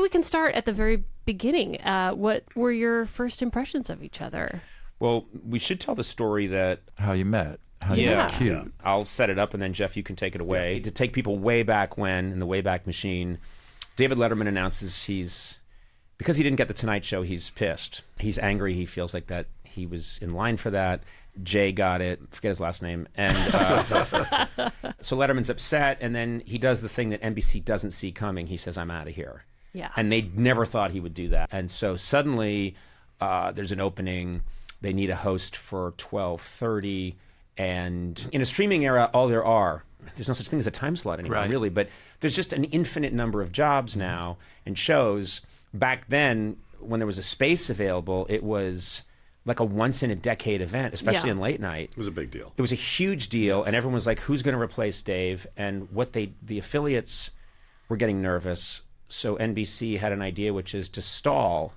we can start at the very beginning. What were your first impressions of each other? Well, we should tell the story that... How you met. How you met. cute. Yeah. I'll set it up, and then, Jeff, you can take it away. To take people way back when, in the Wayback Machine, David Letterman announces because he didn't get the Tonight Show, he's pissed. He's angry. He feels like that he was in line for that. Jay got it. Forget his last name. And so Letterman's upset, and then he does the thing that NBC doesn't see coming. He says, I'm out of here. Yeah. And they never thought he would do that. And so suddenly there's an opening. They need a host for 12:30. And in a streaming era, there's no such thing as a time slot anymore, really, but there's just an infinite number of jobs now and shows. Back then, when there was a space available, it was like a once-in-a-decade event, especially in late night. It was a big deal. It was a huge deal, and everyone was like, who's going to replace Dave? And the affiliates were getting nervous, so NBC had an idea, which is to stall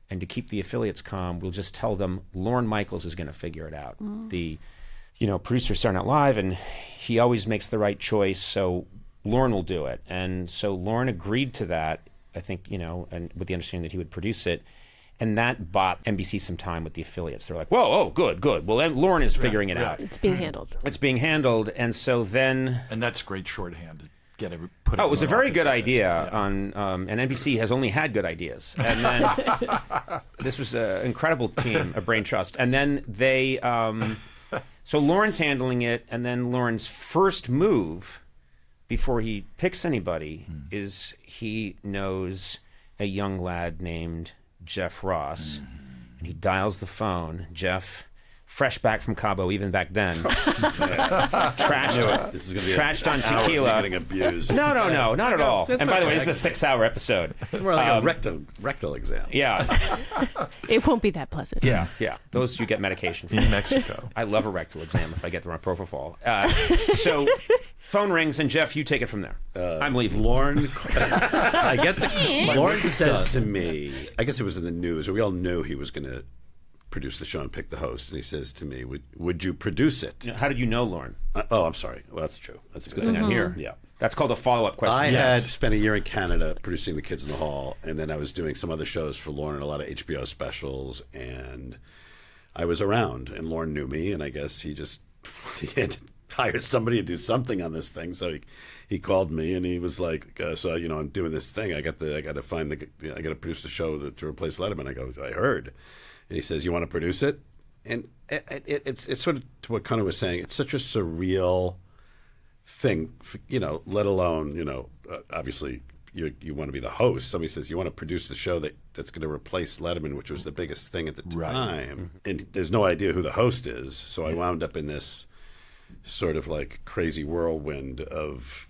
and to keep the affiliates calm. We'll just tell them Lorne Michaels is going to figure it out. The producer of Saturday Night Live, and he always makes the right choice, so Lorne will do it. And so Lorne agreed to that, I think, and with the understanding that he would produce it. And that bought NBC some time with the affiliates. They're like, whoa, oh, good. Well, then Lorne is figuring it out. It's being handled. It's being handled. And so then... And that's great shorthand to get it. It was a very good idea. And NBC has only had good ideas. And then this was an incredible team, a brain trust. And then they... so Lorne's handling it, and then Lorne's first move before he picks anybody is he knows a young lad named Jeff Ross, and he dials the phone. Jeff, fresh back from Cabo, even back then, trashed on tequila. Getting abused. No, not at all. And by the way, this is a 6-hour episode. It's more like a rectal exam. Yeah. It won't be that pleasant. Yeah. Those you get medication for. In Mexico. I love a rectal exam if I get the wrong propofol. So phone rings, and Jeff, you take it from there. I'm leaving. Lorne says to me, I guess it was in the news, or we all knew he was going to produce the show and pick the host, and he says to me, would you produce it? How did you know Lorne? I'm sorry. Well, that's true. That's a Good thing I'm here. Yeah. That's called a follow-up question. I had spent a year in Canada producing The Kids in the Hall, and then I was doing some other shows for Lorne and a lot of HBO specials, and I was around, and Lorne knew me, and I guess he had to hire somebody to do something on this thing, so he called me, and he was like, I'm doing this thing. I got to produce the show to replace Letterman. I go, I heard. And he says, you want to produce it? And it's sort of to what Conan was saying. It's such a surreal thing, let alone, obviously you want to be the host. Somebody says, you want to produce the show that's going to replace Letterman, which was the biggest thing at the time. And there's no idea who the host is. So I wound up in this sort of like crazy whirlwind of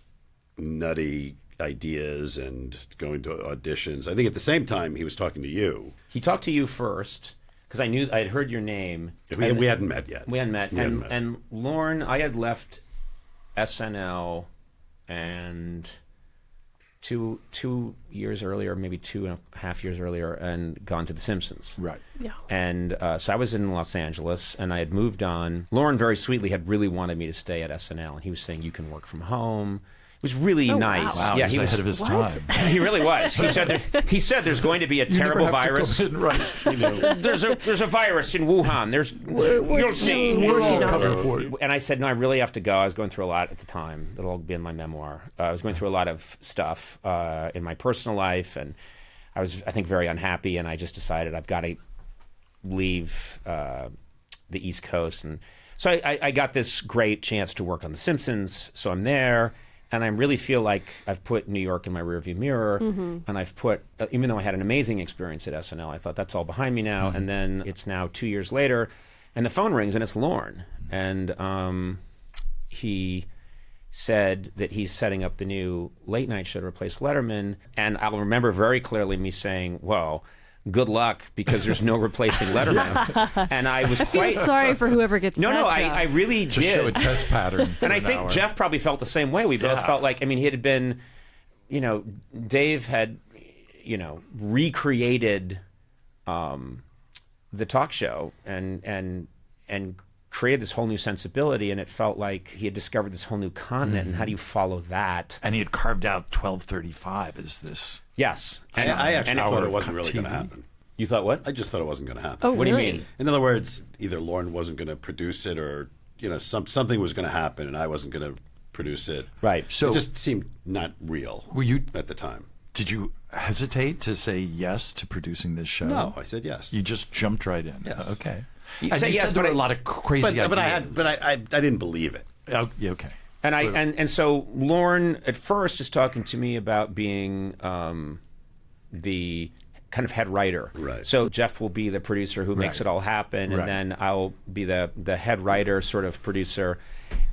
nutty ideas and going to auditions. I think at the same time he was talking to you. He talked to you first because I knew I had heard your name. We hadn't met yet. We hadn't met. And Lorne, I had left SNL and two years earlier, maybe 2.5 years earlier, and gone to The Simpsons. Right. Yeah. And so I was in Los Angeles, and I had moved on. Lorne very sweetly had really wanted me to stay at SNL, and he was saying, you can work from home. It was really nice. Wow, yeah, he was ahead of his time. He really was. He said there's going to be a terrible virus. There's a virus in Wuhan. You'll see. We're all coming for you. And I said, no, I really have to go. I was going through a lot at the time. It'll all be in my memoir. I was going through a lot of stuff in my personal life, and I was, I think, very unhappy. And I just decided I've got to leave the East Coast. And so I got this great chance to work on The Simpsons. So I'm there. And I really feel like I've put New York in my rearview mirror, and I've put, even though I had an amazing experience at SNL, I thought that's all behind me now. And then it's now 2 years later, and the phone rings, and it's Lorne. And he said that he's setting up the new late night show to replace Letterman. And I'll remember very clearly me saying, whoa, good luck, because there's no replacing Letterman. And I was quite... I feel sorry for whoever gets that job. I really Just did. show a test pattern. And I think Jeff probably felt the same way. We both felt like, he had been, Dave had, recreated the talk show and created this whole new sensibility, and it felt like he had discovered this whole new continent. And how do you follow that? And he had carved out 12:35 as this. Yes. I actually thought hour it of wasn't really going to TV. happen. You thought what? I just thought it wasn't going to happen. Oh, What do you really? mean? In other words, either Lauren wasn't going to produce it, or something was going to happen, and I wasn't going to produce it. Right. So It just seemed not real. Were you? at the time? Did you hesitate to say yes to producing this show? No, I said yes. You just jumped right in. Yes. Okay. You And say you yes, said there but were a lot of crazy ideas. but I didn't believe it. Oh, yeah, okay. And so Lauren at first is talking to me about being the kind of head writer. Right. So Jeff will be the producer who makes Right. it all happen, and Right. then I'll be the head writer, sort of producer.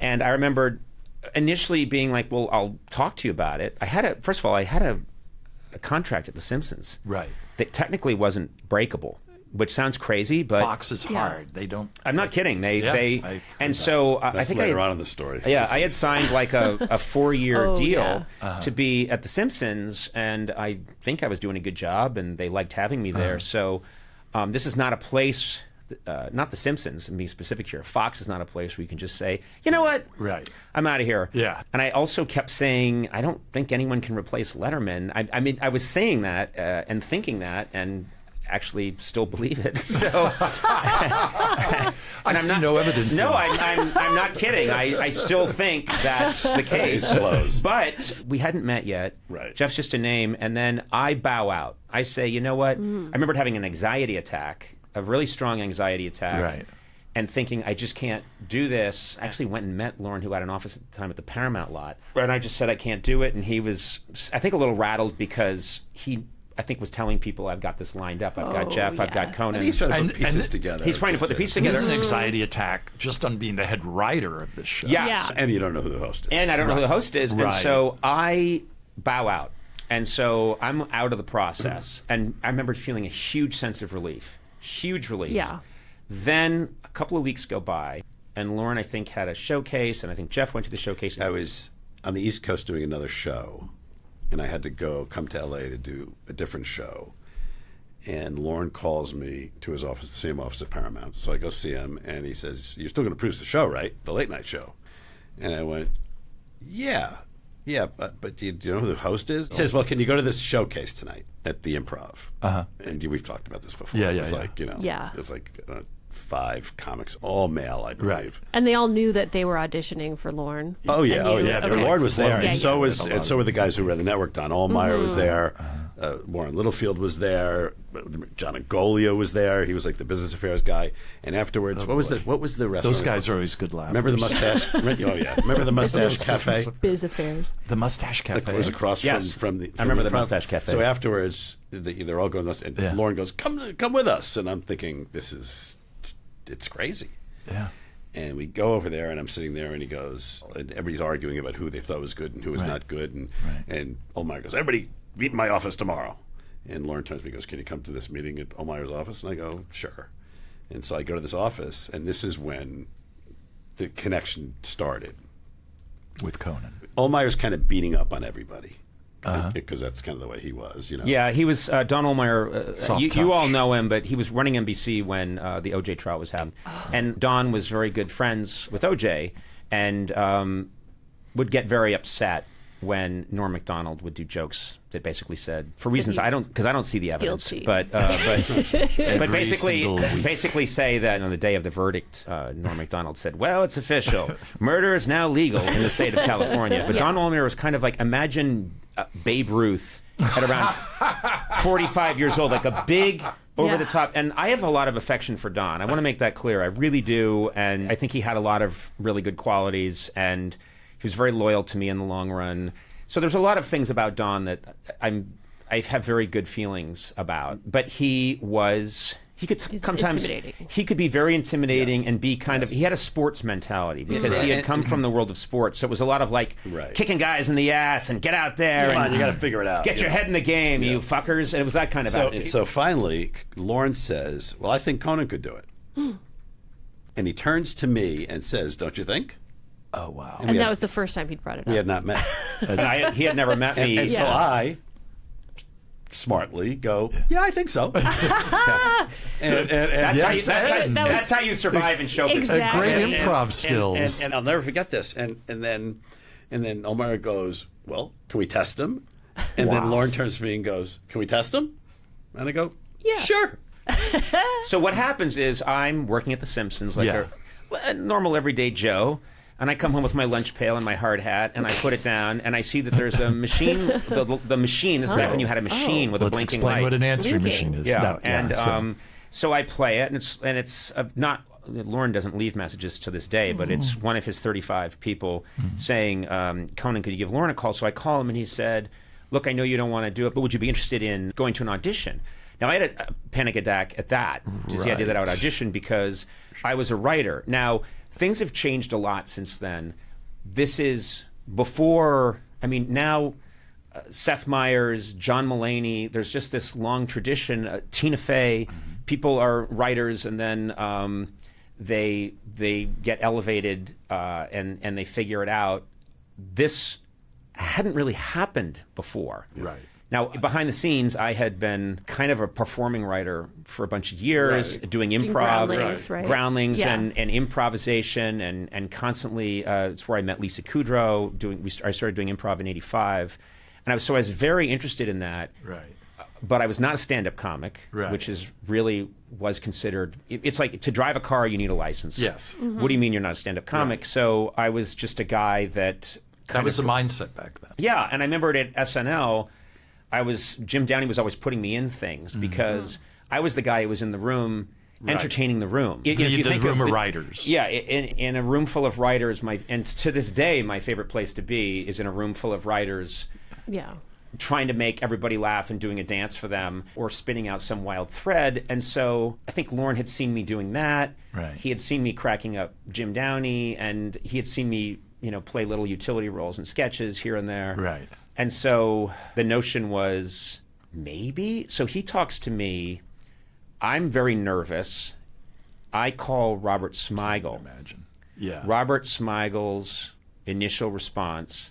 And I remember initially being like, "Well, I'll talk to you about it." First of all, I had a contract at The Simpsons. Right. That technically wasn't breakable, which sounds crazy, but Fox is hard. They don't. I'm not kidding. Yeah, They I've heard and that. so I That's think later I had, on in the story. Yeah, I had signed like a 4-year Oh, deal yeah. to be at The Simpsons, and I think I was doing a good job, and they liked having me there. So this is not a place, not The Simpsons, and being specific here. Fox is not a place where you can just say, you know what, Right. I'm out of here. Yeah. And I also kept saying, I don't think anyone can replace Letterman. I mean, I was saying that and thinking that, and actually still believe it. So I see no evidence. no, of- I'm not kidding. I still think that's the case. Case closed. But we hadn't met yet. Right. Jeff's just a name. And then I bow out. I say, you know what? I remember having an anxiety attack, a really strong anxiety attack. Right. And thinking, I just can't do this. I actually went and met Lauren, who had an office at the time at the Paramount lot. And I just said, I can't do it. And he was, I think, a little rattled because he, I think, was telling people, I've got this lined up. I've got Oh, Jeff. I've yeah. got Conan. And he's trying to And- put pieces and together. He's trying to put the pieces And together. this is an anxiety attack just on being the head writer of this show. Yes. Yeah. And you don't know who the host is. And I don't know who the host is. And Right. so I bow out. And so I'm out of the process. And I remember feeling a huge sense of relief. Huge relief. Yeah. Then a couple of weeks go by, and Lauren, I think, had a showcase, and I think Jeff went to the showcase. I was on the East Coast doing another show, and I had to come to LA to do a different show. And Lauren calls me to his office, the same office at Paramount. So I go see him, and he says, "You're still going to produce the show, right? The late night show." And I went, "Yeah, but do you know who the host is?" He says, "Well, can you go to this showcase tonight at the Improv?" And we've talked about this before. Yeah, It yeah, was yeah. like, Yeah. it was like 5 comics, all male, I believe. Right. And they all knew that they were auditioning for Lauren. Oh yeah, And oh you- yeah. okay. Lauren was there, Yeah, and so yeah. was and so were the guys who ran the network. Don Ohlmeyer was there. Warren Littlefield was there. John Agolio was there. He was like the business affairs guy. And afterwards, what was the restaurant? Those guys are always good laughers. Remember the mustache? Oh yeah. Remember the mustache cafe? Biz affairs. The Mustache Cafe. It was across Yes. from the. I remember the Improv. Mustache Cafe. So afterwards, they're all going. And Yeah. Lauren goes, "Come with us." And I'm thinking, it's crazy. Yeah. And we go over there, and I'm sitting there, and he goes, and everybody's arguing about who they thought was good and who was Right. not good. And Right. and Ohlmeyer goes, "Everybody meet in my office tomorrow." And Lauren turns to me and goes, "Can you come to this meeting at Ohlmeyer's office?" And I go, "Sure." And so I go to this office, and this is when the connection started. With Conan. Ohlmeyer's kind of beating up on everybody because that's kind of the way he was, you know. Yeah, he was Don Ohlmeyer. Soft You touch. all know him, but he was running NBC when the OJ trial was happening. And Don was very good friends with OJ, and would get very upset when Norm Macdonald would do jokes that basically said, for reasons I don't see the evidence, Guilty. but Every single week. basically say that on the day of the verdict, Norm Macdonald said, "Well, it's official. Murder is now legal in the state of California." But Don Ohlmeyer was kind of like, imagine Babe Ruth at around 45 years old, like a big over the top. And I have a lot of affection for Don. I want to make that clear. I really do. And I think he had a lot of really good qualities, and he was very loyal to me in the long run. So there's a lot of things about Don that I have very good feelings about. But he could sometimes intimidating. he could be very intimidating Yes. and be kind of, he had a sports mentality because Right. he had come from the world of sports. So it was a lot of like Right. kicking guys in the ass and get out there Come and on, you got to figure it out. get your head in the game, you fuckers. And it was that kind of attitude. So finally, Lauren says, "Well, I think Conan could do it." And he turns to me and says, "Don't you think?" Oh, wow. And that was the first time he'd brought it up. We had not met. And he had never met me. And so Yeah. I smartly go, yeah, I think so. and That's how you survive in show business. Exactly. Great improv skills. And I'll never forget this. And then Omar goes, well, can we test him? And then Lauren turns to me and goes, can we test him? And I go, yeah, sure. So what happens is I'm working at The Simpsons like a normal everyday Joe, and I come home with my lunch pail and my hard hat, and I put it down, and I see that there's a machine. The machine. This is back when you had a machine with a Let's blinking explain light. what an answering machine is. Yeah, No, so I play it, and it's not. Lauren doesn't leave messages to this day, but it's one of his 35 people saying, Conan, could you give Lauren a call? So I call him, and he said, look, I know you don't want to do it, but would you be interested in going to an audition? Now, I had a panic attack at that, which is the idea that I would audition because I was a writer. Now, things have changed a lot since then. This is before, now Seth Meyers, John Mulaney, there's just this long tradition. Tina Fey, people are writers, and then they get elevated and they figure it out. This hadn't really happened before. Right. Now, behind the scenes, I had been kind of a performing writer for a bunch of years, doing improv, groundlings and improvisation, and constantly, it's where I met Lisa Kudrow. I started doing improv in '85. And I was very interested in that. Right. But I was not a stand-up comic, which was considered. It's like to drive a car, you need a license. Yes. What do you mean you're not a stand-up comic? Right. So I was just a guy that. That was the mindset back then. Yeah, and I remember at SNL, Jim Downey was always putting me in things because I was the guy who was in the room entertaining the room. The room of writers. Yeah, in a room full of writers, and to this day, my favorite place to be is in a room full of writers. Yeah. Trying to make everybody laugh and doing a dance for them or spinning out some wild thread. And so I think Lauren had seen me doing that. Right. He had seen me cracking up Jim Downey, and he had seen me, play little utility roles and sketches here and there. Right. And so the notion was maybe. So he talks to me. I'm very nervous. I call Robert Smigel. Imagine. Yeah. Robert Smigel's initial response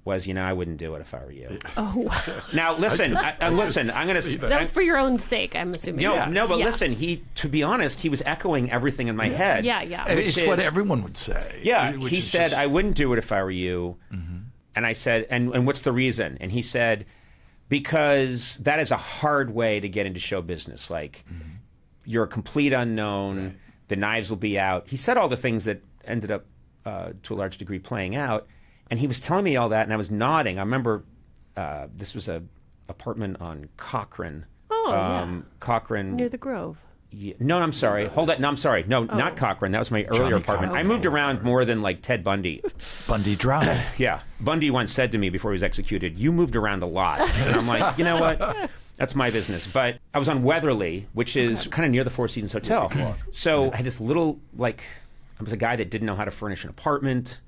was, I wouldn't do it if I were you. Oh, wow. Now, listen, I'm going to... That was for your own sake, I'm assuming. No, but listen, to be honest, he was echoing everything in my head. Yeah. It's what everyone would say. Yeah, he said, I wouldn't do it if I were you. And I said, and what's the reason? And he said, because that is a hard way to get into show business. Like, you're a complete unknown, the knives will be out. He said all the things that ended up, to a large degree, playing out. And he was telling me all that, and I was nodding. I remember this was a apartment on Cochrane. Cochrane. Near the Grove. Yeah. No, I'm sorry. Hold on. No, I'm sorry. No, not Cochrane. That was my earlier apartment. Cochrane. I moved around more than like Ted Bundy. Bundy Drive. Yeah. Bundy once said to me before he was executed, you moved around a lot. And I'm like, you know what? That's my business. But I was on Weatherly, which is kind of near the Four Seasons Hotel. So I had this little, I was a guy that didn't know how to furnish an apartment.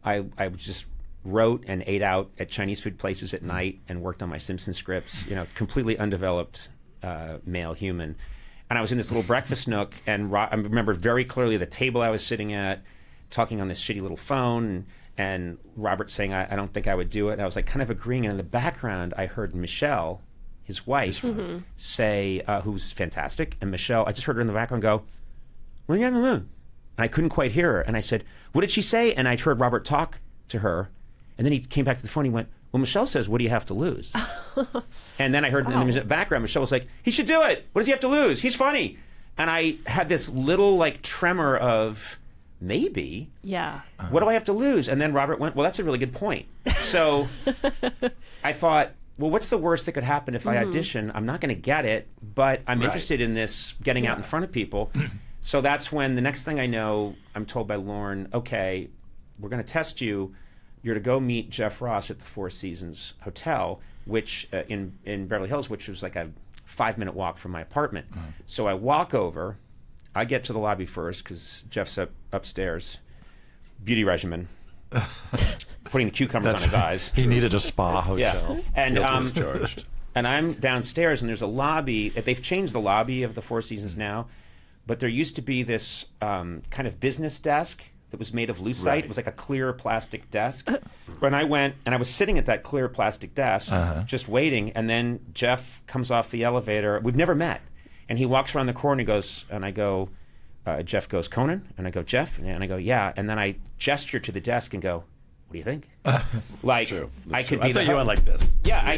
I just wrote and ate out at Chinese food places at night and worked on my Simpson scripts, completely undeveloped male human. And I was in this little breakfast nook, and I remember very clearly the table I was sitting at, talking on this shitty little phone, and Robert saying, I don't think I would do it. And I was kind of agreeing, and in the background, I heard Michelle, his wife, say, who's fantastic, and Michelle, I just heard her in the background go, well, yeah, and I couldn't quite hear her. And I said, what did she say? And I heard Robert talk to her. And then he came back to the phone. He went, well, Michelle says, what do you have to lose? And then I heard in the background, Michelle was like, he should do it. What does he have to lose? He's funny. And I had this little tremor of maybe. Yeah. What do I have to lose? And then Robert went, well, that's a really good point. So I thought, well, what's the worst that could happen if I audition? I'm not going to get it, but I'm interested in this getting out in front of people. So that's when the next thing I know, I'm told by Lauren, okay, we're going to test you. You're to go meet Jeff Ross at the Four Seasons Hotel, which in Beverly Hills, which was like a 5-minute walk from my apartment. So I walk over. I get to the lobby first because Jeff's upstairs. Beauty regimen. Putting the cucumbers on his eyes. He needed a spa hotel. Yeah. And Charged. and I'm downstairs, and there's a lobby. They've changed the lobby of the Four Seasons now, but there used to be this kind of business desk that was made of lucite. It was like a clear plastic desk. When I went, and I was sitting at that clear plastic desk, just waiting, and then Jeff comes off the elevator. We've never met. And he walks around the corner and goes, and I go, Jeff goes, Conan? And I go, Jeff? And I go, yeah. And then I gesture to the desk and go, what do you think? Like, True. I could I be thought the you went like this. Yeah, I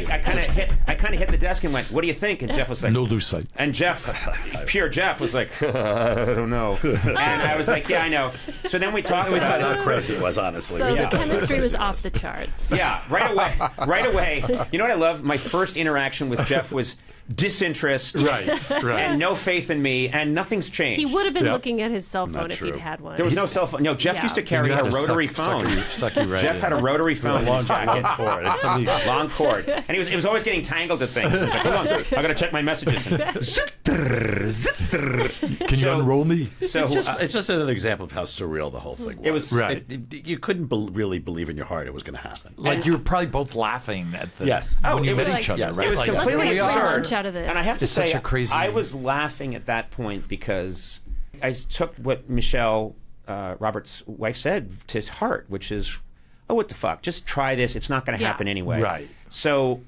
kind of hit the desk and went, what do you think? And Jeff was like, No lucite. and Jeff, pure Jeff was like, I don't know. And I was like, yeah, I know. So then we talked about How it. crazy it was, honestly. So Yeah. the chemistry was off the charts. Yeah, right away. You know what I love? My first interaction with Jeff was disinterest Right. and no faith in me, and nothing's changed. He would have been Yeah. looking at his cell phone Not if true. he'd had one. There was no cell phone. No, Jeff Yeah. used to carry You a had to rotary suck phone. suck you right Jeff in. had a rotary phone in his jacket. cord. It's something- Long cord. And it was always getting tangled to things. He was like, hold on, I got to check my messages. Can you unroll me? So It's just another example of how surreal the whole thing was. It was- Right. You couldn't really believe in your heart it was going to happen. Like you were probably both laughing at the Yes. when Oh, you it met was each like- other. yes. Right? it was Like, completely Let's make absurd. lunch out of this. And I have to It's say, such a crazy- I was laughing at that point because I took what Michelle, Robert's wife, said to his heart, which is, oh, what the fuck? Just try this. It's not going to Yeah. happen anyway. Right. So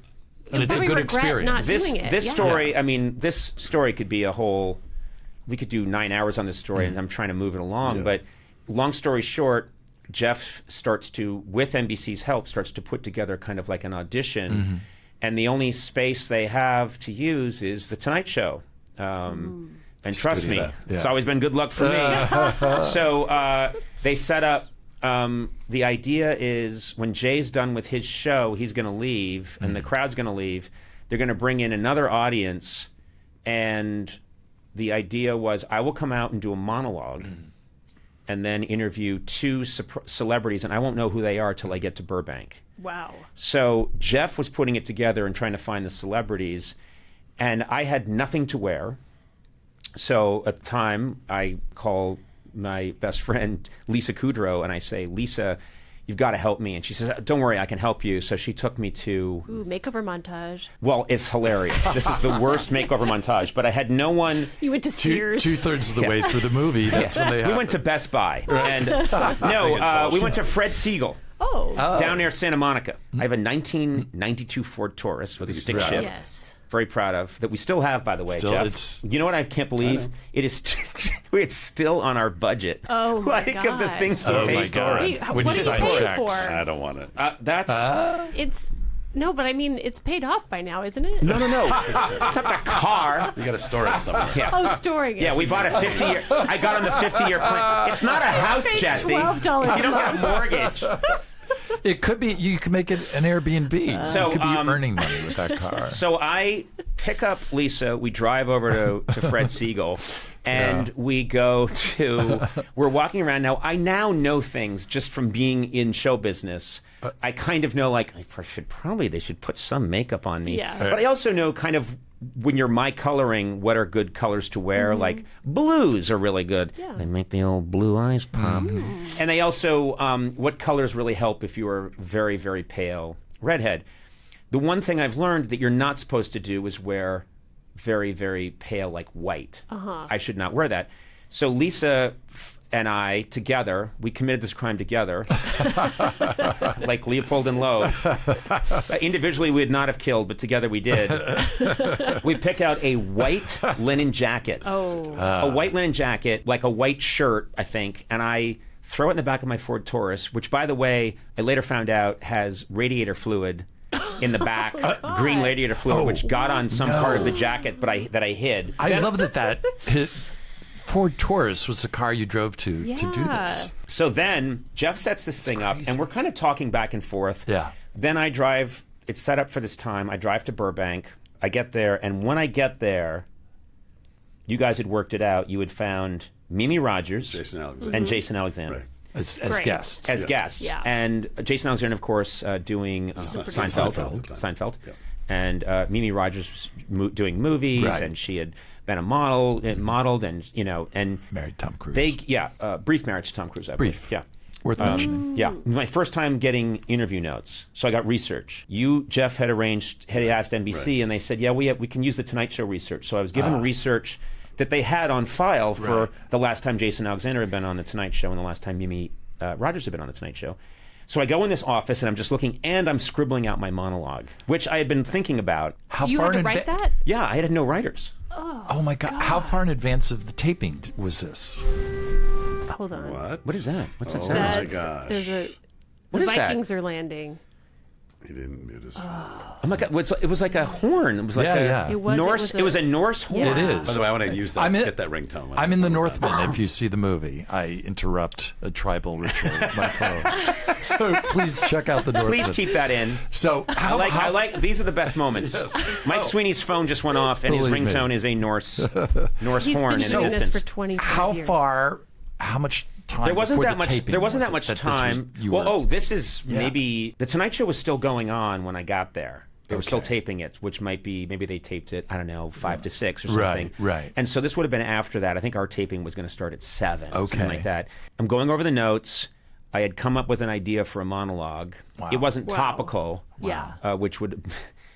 And it's a Probably good regret experience. not this doing it. this Yeah. story, I mean, this story could be a whole. We could do 9 hours on this story, and I'm trying to move it along. Yeah. But long story short, Jeff starts to, with NBC's help, starts to put together kind of like an audition, and the only space they have to use is the Tonight Show. And trust me, set. it's Yeah. always been good luck for me. So they set up. The idea is when Jay's done with his show, he's going to leave, and the crowd's going to leave. They're going to bring in another audience, and the idea was I will come out and do a monologue, and then interview two celebrities, and I won't know who they are till I get to Burbank. Wow. So Jeff was putting it together and trying to find the celebrities, and I had nothing to wear. So at the time, I call my best friend, Lisa Kudrow, and I say, Lisa, you've got to help me. And she says, don't worry, I can help you. So she took me to, Ooh, makeover montage. well, it's hilarious. This is the worst makeover montage, but I had no one. You went to Sears. Two-thirds of the way through the movie, that's when they We went to Best Buy. And we went to Fred Siegel. Oh. Down near Santa Monica. I have a 1992 Ford Taurus with a stick Right. shift. Yes. Very proud of, that we still have, by the way, Still, Jeff. it's- You know what I can't believe? It is it's still on our budget. Oh, my Like of the God. things to Oh, pay my for. God. Wait, When what you did you sign pay checks. for? I don't want it. That's It's no, but I mean, it's paid off by now, isn't it? no. It's not the car. You got to store it somewhere. Yeah. Oh, storing it. Yeah, we bought a 50-year. I got on the 50-year plan. It's not a house, Pay Jesse. $12 You don't get a mortgage. It could be. You could make it an Airbnb. So, you could be um, earning money with that car. So I pick up Lisa. We drive over to Fred Siegel, and we go to. We're walking around now. I now know things just from being in show business. I kind of know, like, they should put some makeup on me. Yeah. But I also know kind of when you're my coloring, what are good colors to wear. Like blues are really good. Yeah. They make the old blue eyes pop. And they also, what colors really help if you are very, very pale redhead. The one thing I've learned that you're not supposed to do is wear very, very pale, like white. I should not wear that. So Lisa and I, together, we committed this crime together, like Leopold and Lowe. Individually, we would not have killed, but together we did. We pick out a white linen jacket. A white linen jacket, like a white shirt, I think, and I throw it in the back of my Ford Taurus, which, by the way, I later found out has radiator fluid in the back, green radiator fluid, which got on some part of the jacket, but that I hid. I love that Ford Taurus was the car you drove to do this. So then Jeff sets this thing up, and we're kind of talking back and forth. Yeah. Then I drive. It's set up for this time. I drive to Burbank. I get there, and when I get there, you guys had worked it out. You had found Mimi Rogers Jason Alexander. and Jason Alexander. Right. As Great. guests. As guests. Yeah. And Jason Alexander, of course, doing Seinfeld. Seinfeld. Yeah. And Mimi Rogers was doing movies, Right. and she had been a model, modeled, and and Married Tom Cruise. brief marriage to Tom Cruise. I believe. Brief. Yeah. Worth mentioning. Yeah, my first time getting interview notes, so I got research. Jeff, had asked NBC, and they said, "Yeah, we can use the Tonight Show research." So I was given research that they had on file for the last time Jason Alexander had been on the Tonight Show and the last time Mimi Rogers had been on the Tonight Show. So I go in this office and I'm just looking, and I'm scribbling out my monologue, which I had been thinking about. How You far had to in write advance? that? Yeah, I had no writers. Oh my God. How far in advance of the taping was this? Hold on. What is that? What's that Oh, sound? my That's- gosh. There's a. What The is that? Vikings are landing. He didn't mute his phone. Oh my God! It was like a horn. It was like Yeah, a yeah. It was- Norse. It was a Norse horn. Yeah. It is. By the way, I want to use that. I'm in- Get that ringtone. when I'm in the we're Northman. done. If you see the movie, I interrupt a tribal ritual with my phone. So please check out the Northman. Please keep that in. So I like. These are the best moments. Mike Sweeney's phone just went off, and his Believe me. ringtone is a Norse He's horn been in doing the this distance. for 25 how years. far? How much time? There wasn't before that the much. taping There wasn't was that it much that this was- time. you Well, were- this is Yeah. maybe the Tonight Show was still going on when I got there. They were still Okay. taping it, which might be maybe they taped it. I don't know, 5 to 6 or something. Right. And so this would have been after that. I think our taping was going to start at 7, something Okay. like that. I'm going over the notes. I had come up with an idea for a monologue. Wow. It wasn't Wow. topical, Yeah. which would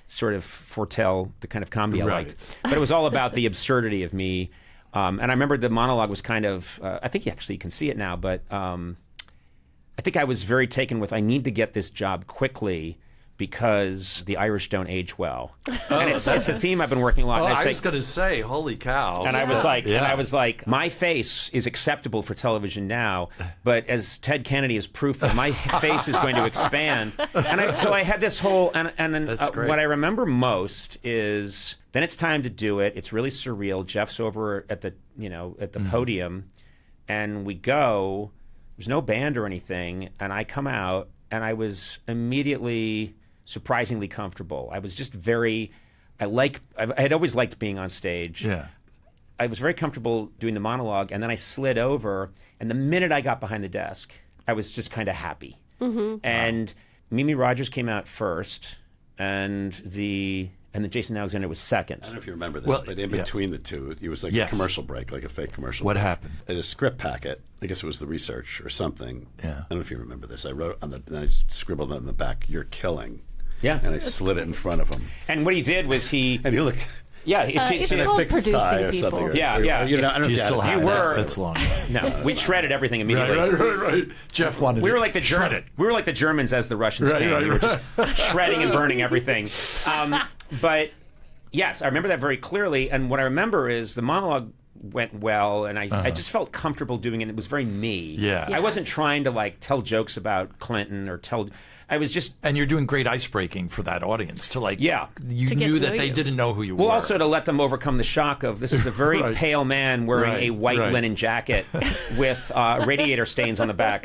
sort of foretell the kind of comedy I Right. liked. But it was all about the absurdity of me. And I remember the monologue was kind of, I think you can see it now, but I think I was very taken with, I need to get this job quickly because the Irish don't age well. And it's a theme I've been working a lot. Oh, and I say- was going to say, holy cow! and I was like, Yeah. my face is acceptable for television now, but as Ted Kennedy is proof that my face is going to expand. And so I had this whole, and That's great. what I remember most is then it's time to do it. It's really surreal. Jeff's over at the podium, and we go. There's no band or anything, and I come out, and I was immediately surprisingly comfortable. I was just I had always liked being on stage. Yeah. I was very comfortable doing the monologue, and then I slid over, and the minute I got behind the desk, I was just kind of happy. Mm-hmm. And Mimi Rogers came out first, and the Jason Alexander was second. I don't know if you remember this, Well, but in yeah. between the two, it was like Yes. a commercial break, like a fake commercial What break. happened? I had a script packet. I guess it was the research or something. Yeah. I don't know if you remember this. I wrote and I just scribbled on the back, "You're killing." Yeah. And I slid it in front of him. And what he did was he looked. Yeah, it's And I called fixed his tie producing or people. something. Or, Yeah, or, yeah. You know, I don't know Do you if still had have it. that? were- That's long. no, we shredded everything immediately. Right. Jeff wanted We it were like the shredded. We were like the Germans as the Russians Right, came. right, we were right. just shredding and burning everything. But yes, I remember that very clearly. And what I remember is the monologue went well, and I just felt comfortable doing it. It was very me. Yeah. I wasn't trying to like tell jokes about Clinton or tell. I was just. And you're doing great ice breaking for that audience to like. Yeah. You To get knew to that know they you. didn't know who you Well, were. also to let them overcome the shock of this is a very Right. pale man wearing Right, a white right. linen jacket with radiator stains on the back.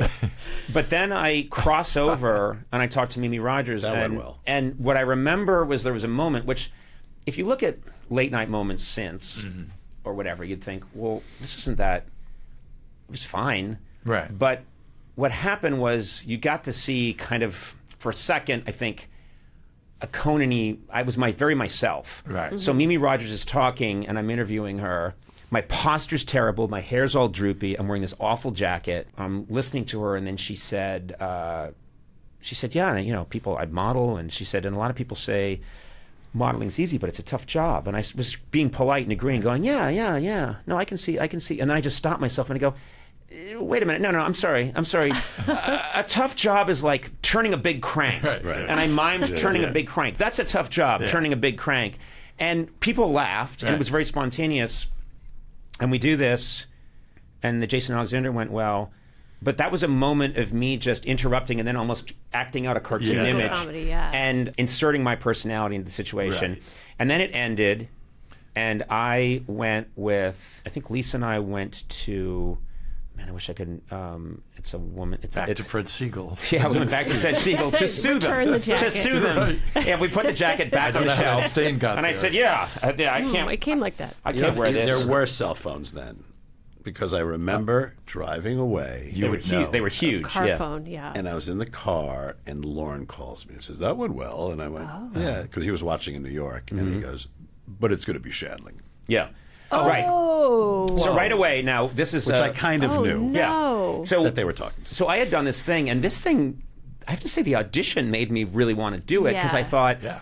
But then I cross over and I talk to Mimi Rogers. That and, went well. And what I remember was there was a moment which, if you look at late night moments since or whatever, you'd think, well, this isn't that. It was fine. Right. But what happened was you got to see kind of, for a second, I think, a Conan-y, I was very myself. Right. So Mimi Rogers is talking, and I'm interviewing her. My posture's terrible. My hair's all droopy. I'm wearing this awful jacket. I'm listening to her, and then she said, yeah, you know, I model, and she said, and a lot of people say modeling's easy, but it's a tough job. And I was being polite and agreeing, going, yeah. No, I can see. And then I just stopped myself and I go, wait a minute. No, I'm sorry. A tough job is like turning a big crank. Right. And I mimed turning a big crank. That's a tough job, turning a big crank. And people laughed, and it was very spontaneous. And we do this, and the Jason Alexander went well. But that was a moment of me just interrupting and then almost acting out a cartoon Yeah. image Comedy, yeah. and inserting my personality into the situation. Right. And then it ended, and I went with, I think Lisa and I went to, man, I wish I could, it's a woman. It's Back to Fred Siegel. Yeah, we went back to Fred Siegel to sue them. Return the jacket. To sue them. Yeah, we put the jacket back on the know how shelf. that stain got and I there. said, I can't. It came like that. I can't wear this. There were cell phones then, because I remember driving away. You would know. They were huge. Car yeah. phone, yeah. And I was in the car, and Lauren calls me and says, "That went well." And I went, "Yeah," because he was watching in New York. And he goes, "But it's going to be Shandling," Yeah. Right. Oh. So right away, now this is which I kind of knew no. Yeah. So that they were talking to. So I had done this thing, and this thing, I have to say, the audition made me really want to do it because I Yeah. thought Yeah.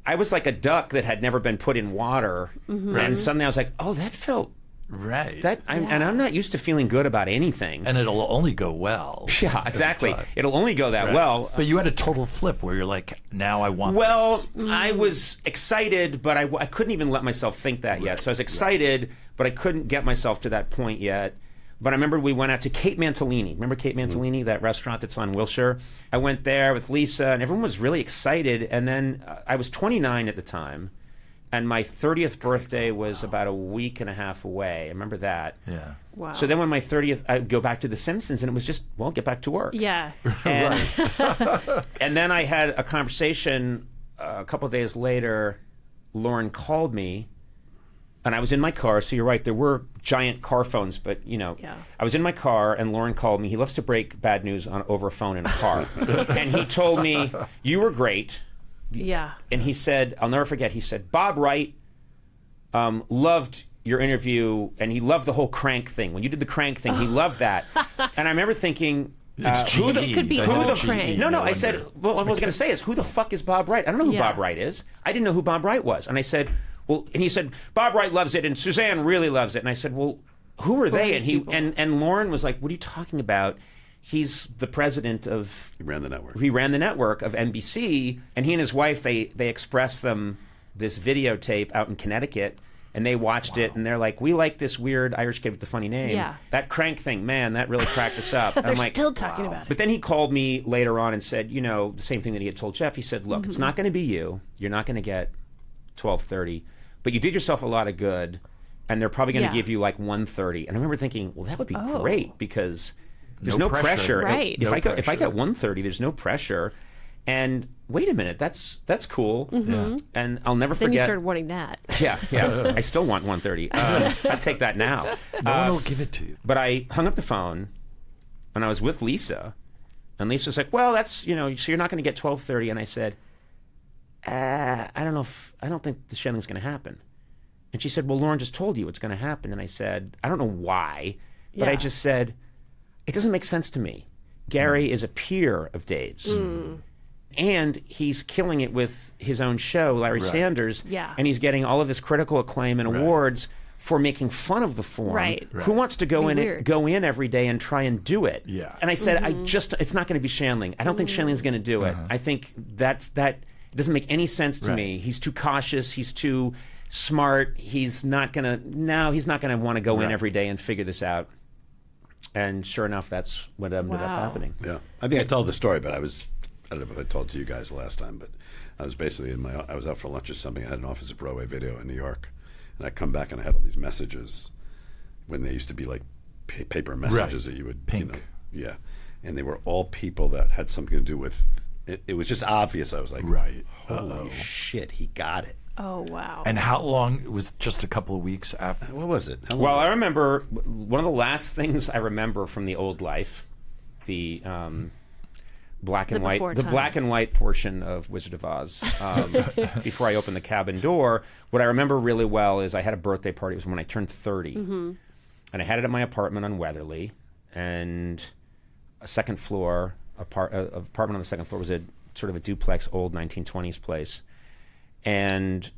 I was like a duck that had never been put in water, and suddenly I was like, oh, that felt Right. And I'm not used to feeling good about anything. And it'll only go well. Yeah, exactly. It'll only go that well. But you had a total flip where you're like, now I want this. I was excited, but I couldn't even let myself think that yet. So I was excited, but I couldn't get myself to that point yet. But I remember we went out to Kate Mantellini. Remember Kate Mantellini, that restaurant that's on Wilshire? I went there with Lisa, and everyone was really excited. And then I was 29 at the time, and my 30th birthday was about a week and a half away. I remember that. Yeah. Wow. So then when my 30th, I'd go back to The Simpsons, and it was just, well, get back to work. Yeah. And, and then I had a conversation a couple of days later. Lauren called me, and I was in my car. So you're right, there were giant car phones, but I was in my car, and Lauren called me. He loves to break bad news over a phone in a car. And he told me, you were great. Yeah. And he said, I'll never forget, he said, Bob Wright loved your interview, and he loved the whole crank thing. When you did the crank thing, he loved that. And I remember thinking, Who It could be all crank. No, I said, what I was going to say is, who the fuck is Bob Wright? I don't know who Bob Wright is. I didn't know who Bob Wright was. And I said, well, and he said, Bob Wright loves it, and Suzanne really loves it. And I said, well, who are they? And Lauren was like, what are you talking about? He's the president of... He ran the network. He ran the network of NBC, and he and his wife, they expressed them this videotape out in Connecticut, and they watched it, and they're like, we like this weird Irish kid with the funny name. Yeah. That crank thing, man, that really cracked us up. And They're I'm like, still talking about it. But then he called me later on and said, the same thing that he had told Jeff. He said, look, it's not going to be you. You're not going to get 12:30, but you did yourself a lot of good, and they're probably going to give you like 1:30. And I remember thinking, well, that would be great, because there's no pressure. Right. If I get 1:30, there's no pressure. And wait a minute, that's cool. Yeah. And I'll never Then forget. you started wanting that. Yeah. I still want 1:30. I'll take that now. No one will give it to you. But I hung up the phone, and I was with Lisa, and Lisa's like, well, that's, so you're not going to get 12:30. And I said, I don't think the Shenling's going to happen. And she said, well, Lauren just told you it's going to happen. And I said, I don't know why, but I just said, it doesn't make sense to me. Gary is a peer of Dave's. And he's killing it with his own show, Larry Sanders. Yeah. And he's getting all of this critical acclaim and awards for making fun of the form. Right. Who wants to go in every day and try and do it? Yeah. And I said, it's not going to be Shandling. I don't think Shandling's going to do it. I think that it doesn't make any sense to me. He's too cautious. He's too smart. He's not going to want to go in every day and figure this out. And sure enough, that's what ended up happening. Yeah. I think I told the story, but I don't know if I told it to you guys the last time, but I was basically I was out for lunch or something. I had an office at Broadway Video in New York, and I come back and I had all these messages when they used to be like paper messages that you would, Pink. and they were all people that had something to do with it. It was just obvious. I was like, holy shit, he got it. Oh, wow. And how long? It was just a couple of weeks after? What was it? How long Well, was I it? remember one of the last things I remember from the old life, the black and white, before the times. black and white portion of Wizard of Oz. Before I opened the cabin door, what I remember really well is I had a birthday party. It was when I turned 30, and I had it at my apartment on Weatherly, and a second floor apartment on the second floor was a sort of a duplex, old 1920s place. And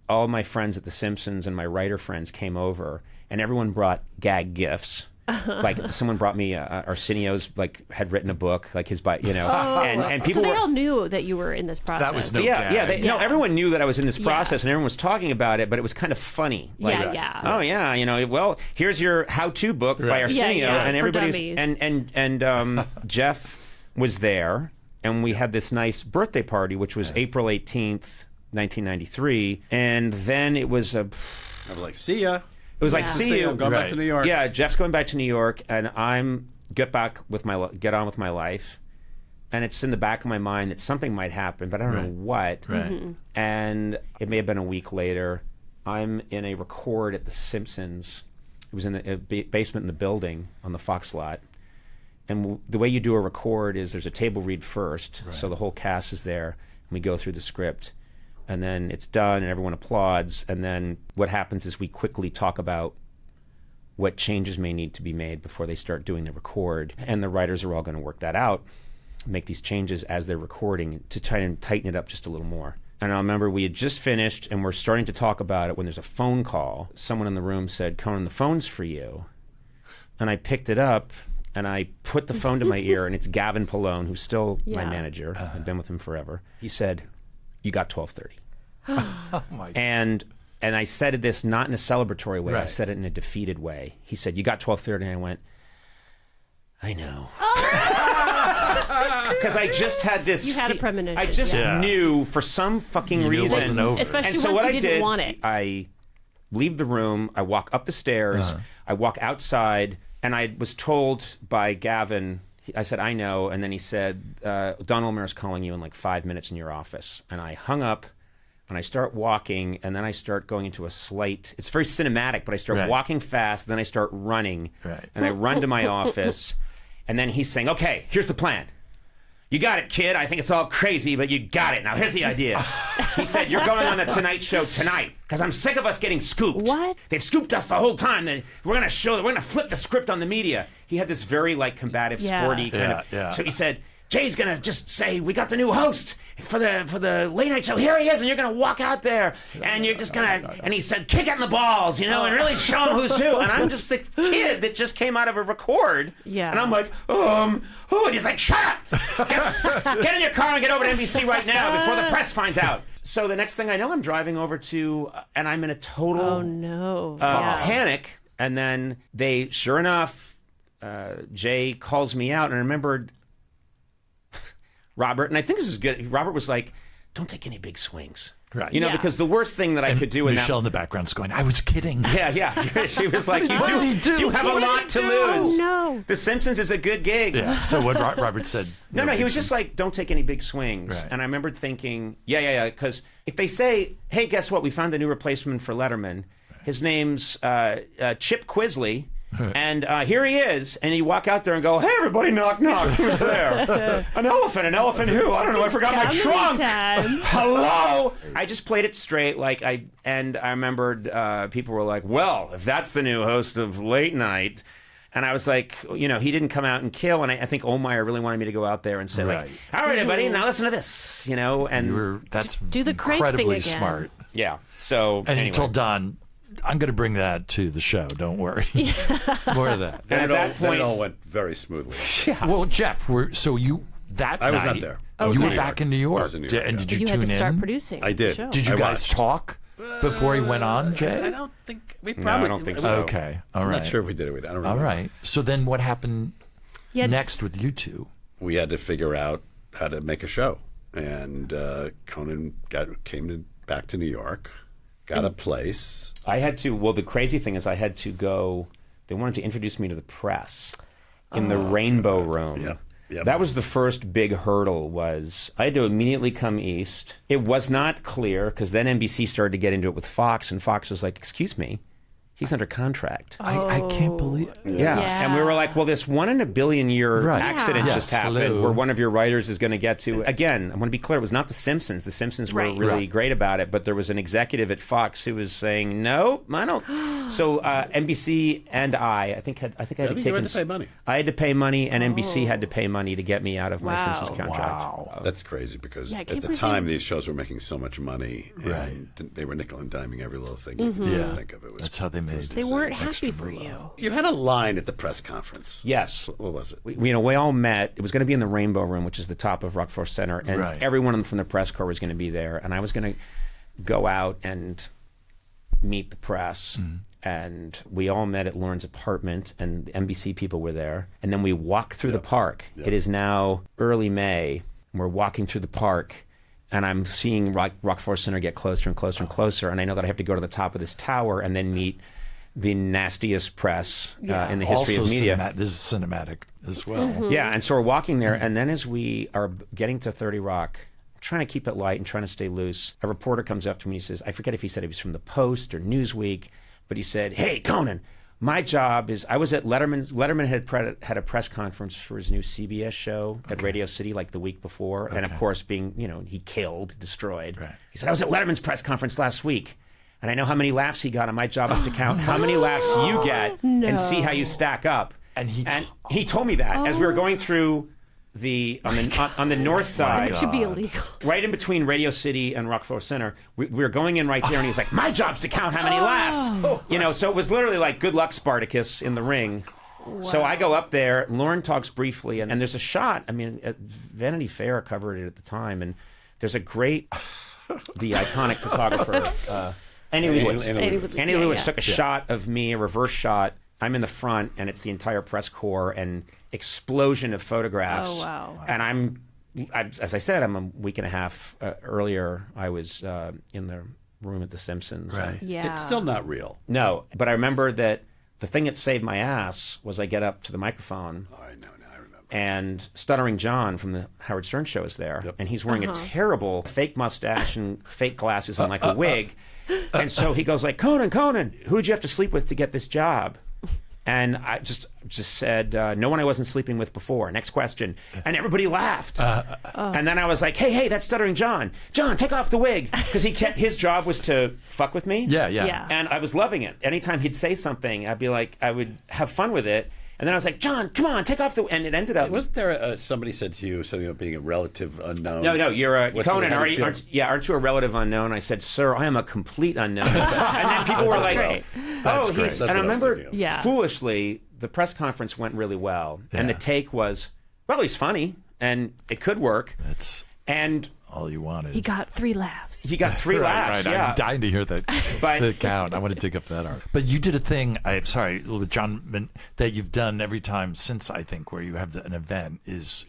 all my friends at The Simpsons and my writer friends came over, and everyone brought gag gifts. Like someone brought me Arsenio's had written a book, like his and people So they were, all knew that you were in this process. That was no yeah, gag. everyone knew that I was in this process, and everyone was talking about it, but it was kind of funny. Like, Yeah. oh yeah, well, here's your how-to book by Arsenio, and for everybody's dummies. and Jeff was there, and we had this nice birthday party, which was April 18th, 1993, and then it was I was like, see ya. It was like, see you. I'm going back to New York. Yeah, Jeff's going back to New York, and I'm get on with my life, and it's in the back of my mind that something might happen, but I don't know what. Right. And it may have been a week later. I'm in a record at The Simpsons. It was in the basement in the building on the Fox lot. And the way you do a record is there's a table read first, so the whole cast is there, and we go through the script. And then it's done, and everyone applauds. And then what happens is we quickly talk about what changes may need to be made before they start doing the record. And the writers are all going to work that out, make these changes as they're recording to try and tighten it up just a little more. And I remember we had just finished and we're starting to talk about it when there's a phone call. Someone in the room said, Conan, the phone's for you. And I picked it up and I put the phone to my ear, and it's Gavin Pallone, who's still my manager. I've been with him forever. He said, you got 12:30. Oh my God. And I said this not in a celebratory way. I Right. said it in a defeated way. He said, you got 12:30. And I went, I know. Because I just had this. You had a premonition. I just Yeah. knew for some fucking You knew it reason. wasn't over. Especially And so once what you I didn't did, want it. I leave the room. I walk up the stairs. I walk outside, and I was told by Gavin. I said, I know. And then he said, Don Olmer's calling you in like 5 minutes in your office. And I hung up. And I start walking, and then I start going into a slight. It's very cinematic, but I start Right. walking fast. Then I start running, Right. and I run to my office. And then he's saying, "Okay, here's the plan. You got it, kid. I think it's all crazy, but you got it. Now here's the idea." He said, "You're going on the Tonight Show tonight because I'm sick of us getting scooped. What? They've scooped us the whole time. Then we're gonna flip the script on the media." He had this very like combative, Yeah. sporty kind of. Yeah. So he said, Jay's gonna just say, "We got the new host for the late night show. Here he is, and you're gonna walk out there, and you're just gonna." And he said, "Kick it in the balls, and really show him who's who." And I'm just the kid that just came out of a record. Yeah. And I'm like, and he's like, "Shut up! Get in your car and get over to NBC right now before the press finds out." So the next thing I know, I'm driving over to, and I'm in a total Oh no. Yeah. panic. And then sure enough, Jay calls me out, and I remembered Robert, and I think this was good. Robert was like, "Don't take any big swings." Right. Yeah. Because the worst thing that I could do in Michelle in that... the background's going, I was kidding. Yeah. She was like, What did he do? you have What a did he lot to do?" lose. Oh, no. The Simpsons is a good gig. Yeah. So what Robert said. No, he was just like, "Don't take any big swings." Right. And I remembered thinking, because if they say, "Hey, guess what? We found a new replacement for Letterman. His name's Chip Quisley. And here he is," and you walk out there and go, "Hey, everybody, knock, knock. Who's there? An elephant who? I don't know. I forgot my Comedy trunk. time. Hello." I just played it straight, I remembered people were like, "Well, if that's the new host of Late Night." And I was like, he didn't come out and kill. And I think Ohlmeyer really wanted me to go out there and say, Right. like, "All right, everybody, now listen to this," and That's Do the crank thing incredibly again. smart. yeah. So And anyway. you told Don, I'm going to bring that to the show. Don't worry. More of that. And at that Then point, it all went very smoothly. Well, Jeff, that I was night, not there. You were back in New York. I was in New York, And yeah. did you You tune had to in? start producing. I did. the show. Did you I guys watched. talk before he went on, Jay? I don't think we No, probably. I don't think so. Okay. All I'm right. not sure if we did it. I don't remember. All right. So then what happened Yeah. next with you two? We had to figure out how to make a show, and Conan came back to New York, got a place. I had to. Well, the crazy thing is, I had to go. They wanted to introduce me to the press in the Rainbow Room. Yep. That was the first big hurdle. Was I had to immediately come east. It was not clear because then NBC started to get into it with Fox, and Fox was like, "Excuse me, he's under contract." I can't believe. Yeah. Yeah. And we were like, well, this 1 in a billion year Right. accident Yeah. just Yes, happened hello. where one of your writers is going to get to. Again, I want to be clear, it was not The Simpsons. The Simpsons were Right. really Right. great about it, but there was an executive at Fox who was saying, "No, I don't." So NBC and I think I had to I think kick you had in- to pay money. I had to pay money, and NBC had to pay money to get me out of my Wow. Simpsons contract. Wow. That's crazy because Yeah, I at can't the believe time these shows were making so much money, and Right. they were nickel and diming every little thing you could Yeah. think of. It was That's how they made They it. weren't Extra happy for below. you. You had a line at the press conference. Yes. What was it? We all met. It was going to be in the Rainbow Room, which is the top of Rockford Center, and Right. everyone from the press corps was going to be there. And I was going to go out and meet the press. And we all met at Lauren's apartment, and the NBC people were there. And then we walked through the park. It is now early May. And we're walking through the park, and I'm seeing Rockford Center get closer and closer and closer. And I know that I have to go to the top of this tower and then meet the nastiest press in the history Also of media. this is cinematic as well. Yeah, and so we're walking there, and then as we are getting to 30 Rock, trying to keep it light and trying to stay loose, a reporter comes up to me and he says, I forget if he said he was from the Post or Newsweek, but he said, "Hey, Conan, my job is," I was at Letterman's. Letterman had a press conference for his new CBS show at Radio City like the week before, and of course being, he killed, destroyed. Right. He said, "I was at Letterman's press conference last week, and I know how many laughs he got, and my job is to count how many laughs you get and see how you stack up." And he he told me that as we were going through on the north side. It should be illegal. Right in between Radio City and Rockefeller Center. We were going in right there, and he was like, my job's to count how many laughs. So it was literally like, good luck, Spartacus, in the ring. Wow. So I go up there, Lauren talks briefly, and there's a shot. I mean, Vanity Fair covered it at the time, and there's a great, the iconic photographer, Andy Lewis took a shot of me, a reverse shot. I'm in the front, and it's the entire press corps and explosion of photographs. Oh, wow. And as I said, I'm a week and a half earlier. I was in the room at The Simpsons. Right. Yeah. It's still not real. No, but I remember that the thing that saved my ass was I get up to the microphone. Oh, I know now. I remember. And Stuttering John from the Howard Stern show is there. Yep. And he's wearing a terrible fake mustache and fake glasses and like a wig. And so he goes like, Conan, who did you have to sleep with to get this job? And I just said, no one I wasn't sleeping with before. Next question. And everybody laughed. And then I was like, hey, that's Stuttering John. John, take off the wig. Because his job was to fuck with me. Yeah. And I was loving it. Anytime he'd say something, I'd be like, I would have fun with it. And then I was like, John, come on, take off the... And it ended up... Wasn't there somebody said to you something about being a relative unknown? No, you're a... Conan, aren't you a relative unknown? I said, sir, I am a complete unknown. And then people were like, great. oh, great. he's... And I remember, Yeah. foolishly, the press conference went really well. Yeah. And the take was, well, he's funny, and it could work. That's and all you wanted. He got 3 laughs. He got 3 laughs, right. yeah. I'm dying to hear that the count. I want to dig up that art. But you did a thing, with John, that you've done every time since, I think, where you have an event is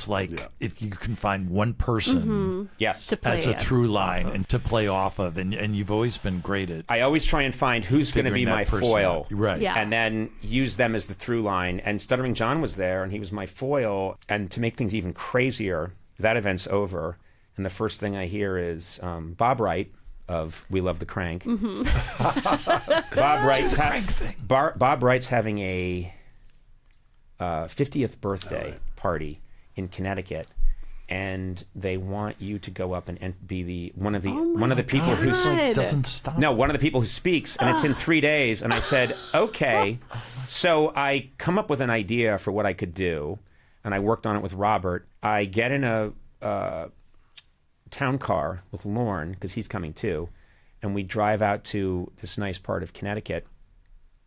like if you can find one person yes, to play as a through line and to play off of, and you've always been great at. I always try and find who's going to be my foil, right? Yeah. And then use them as the through line. And Stuttering John was there, and he was my foil. And to make things even crazier, that event's over, and the first thing I hear is Bob Wright of We Love the Crank. Bob Wright's having a 50th birthday party in Connecticut, and they want you to go up and be one of the people who doesn't stop. No, one of the people who speaks, and it's in 3 days. And I said, okay. So I come up with an idea for what I could do, and I worked on it with Robert. I get in a town car with Lorne, because he's coming too, and we drive out to this nice part of Connecticut,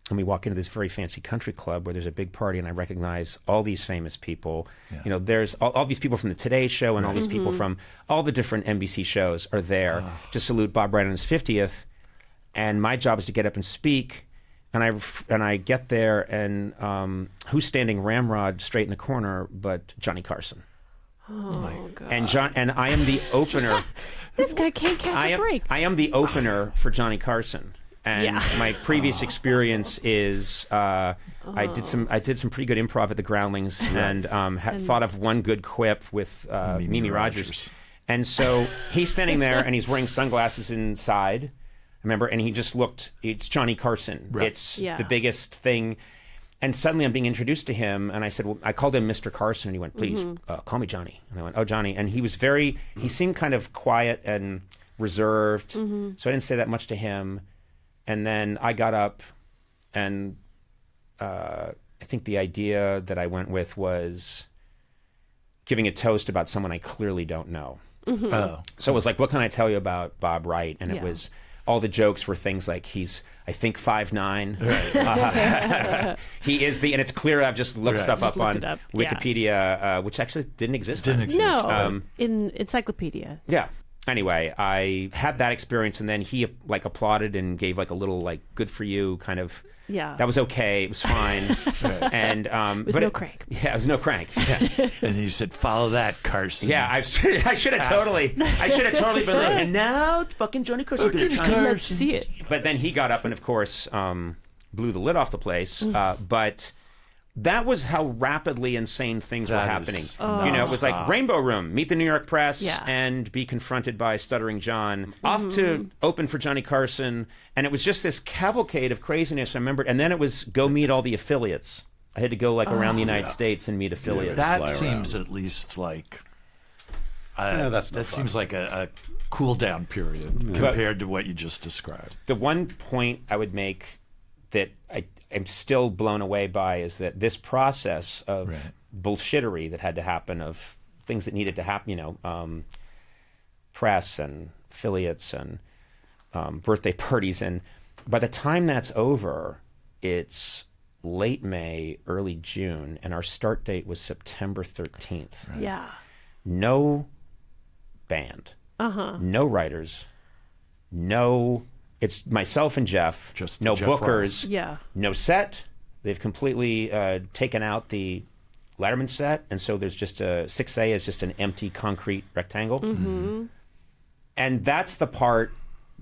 and we walk into this very fancy country club where there's a big party, and I recognize all these famous people. Yeah. There's all these people from the Today Show, and all these people from all the different NBC shows are there to salute Bob Wright on his 50th. And my job is to get up and speak. And I get there, and who's standing ramrod straight in the corner but Johnny Carson? Oh my God! And I am the opener. This guy can't catch a break. I am the opener for Johnny Carson. And my previous experience is I did some pretty good improv at the Groundlings, and thought of one good quip with Mimi Rogers. And so he's standing there, and he's wearing sunglasses inside. Remember, and he just looked. It's Johnny Carson. Right. It's the biggest thing. And suddenly I'm being introduced to him, and I said, well, I called him Mr. Carson, and he went, please call me Johnny. And I went, oh, Johnny. And he seemed kind of quiet and reserved, so I didn't say that much to him. And then I got up, and I think the idea that I went with was giving a toast about someone I clearly don't know. So it was like, what can I tell you about Bob Wright? And it was, all the jokes were things like, he's, I think, 5'9". He is and it's clear I've just looked stuff up on Wikipedia, which actually didn't exist. No, in Encyclopedia. Yeah. Anyway, I had that experience, and then he applauded and gave a little good for you kind of. Yeah. That was okay. It was fine. And it was no crank. Yeah, it was no crank. Yeah. And he said, "Follow that, Carson." Yeah, I should have totally been like, and now fucking Johnny Carson. Let's see it. But then he got up and, of course, blew the lid off the place. But that was how rapidly insane things were happening. It was like Rainbow Room, meet the New York press, and be confronted by Stuttering John, off to open for Johnny Carson. And it was just this cavalcade of craziness, I remember. And then it was go meet all the affiliates. I had to go around the United States and meet affiliates. That seems at least like... that seems like a cool down period compared to what you just described. The one point I would make that I'm still blown away by is that this process of bullshittery that had to happen, of things that needed to happen, press and affiliates and birthday parties. And by the time that's over, it's late May, early June, and our start date was September 13th. Right. Yeah. No band, no writers, it's myself and Jeff, Just no Jeff bookers, Yeah. no set. They've completely taken out the Letterman set, and so there's just 6A is just an empty concrete rectangle. Mm-hmm. And that's the part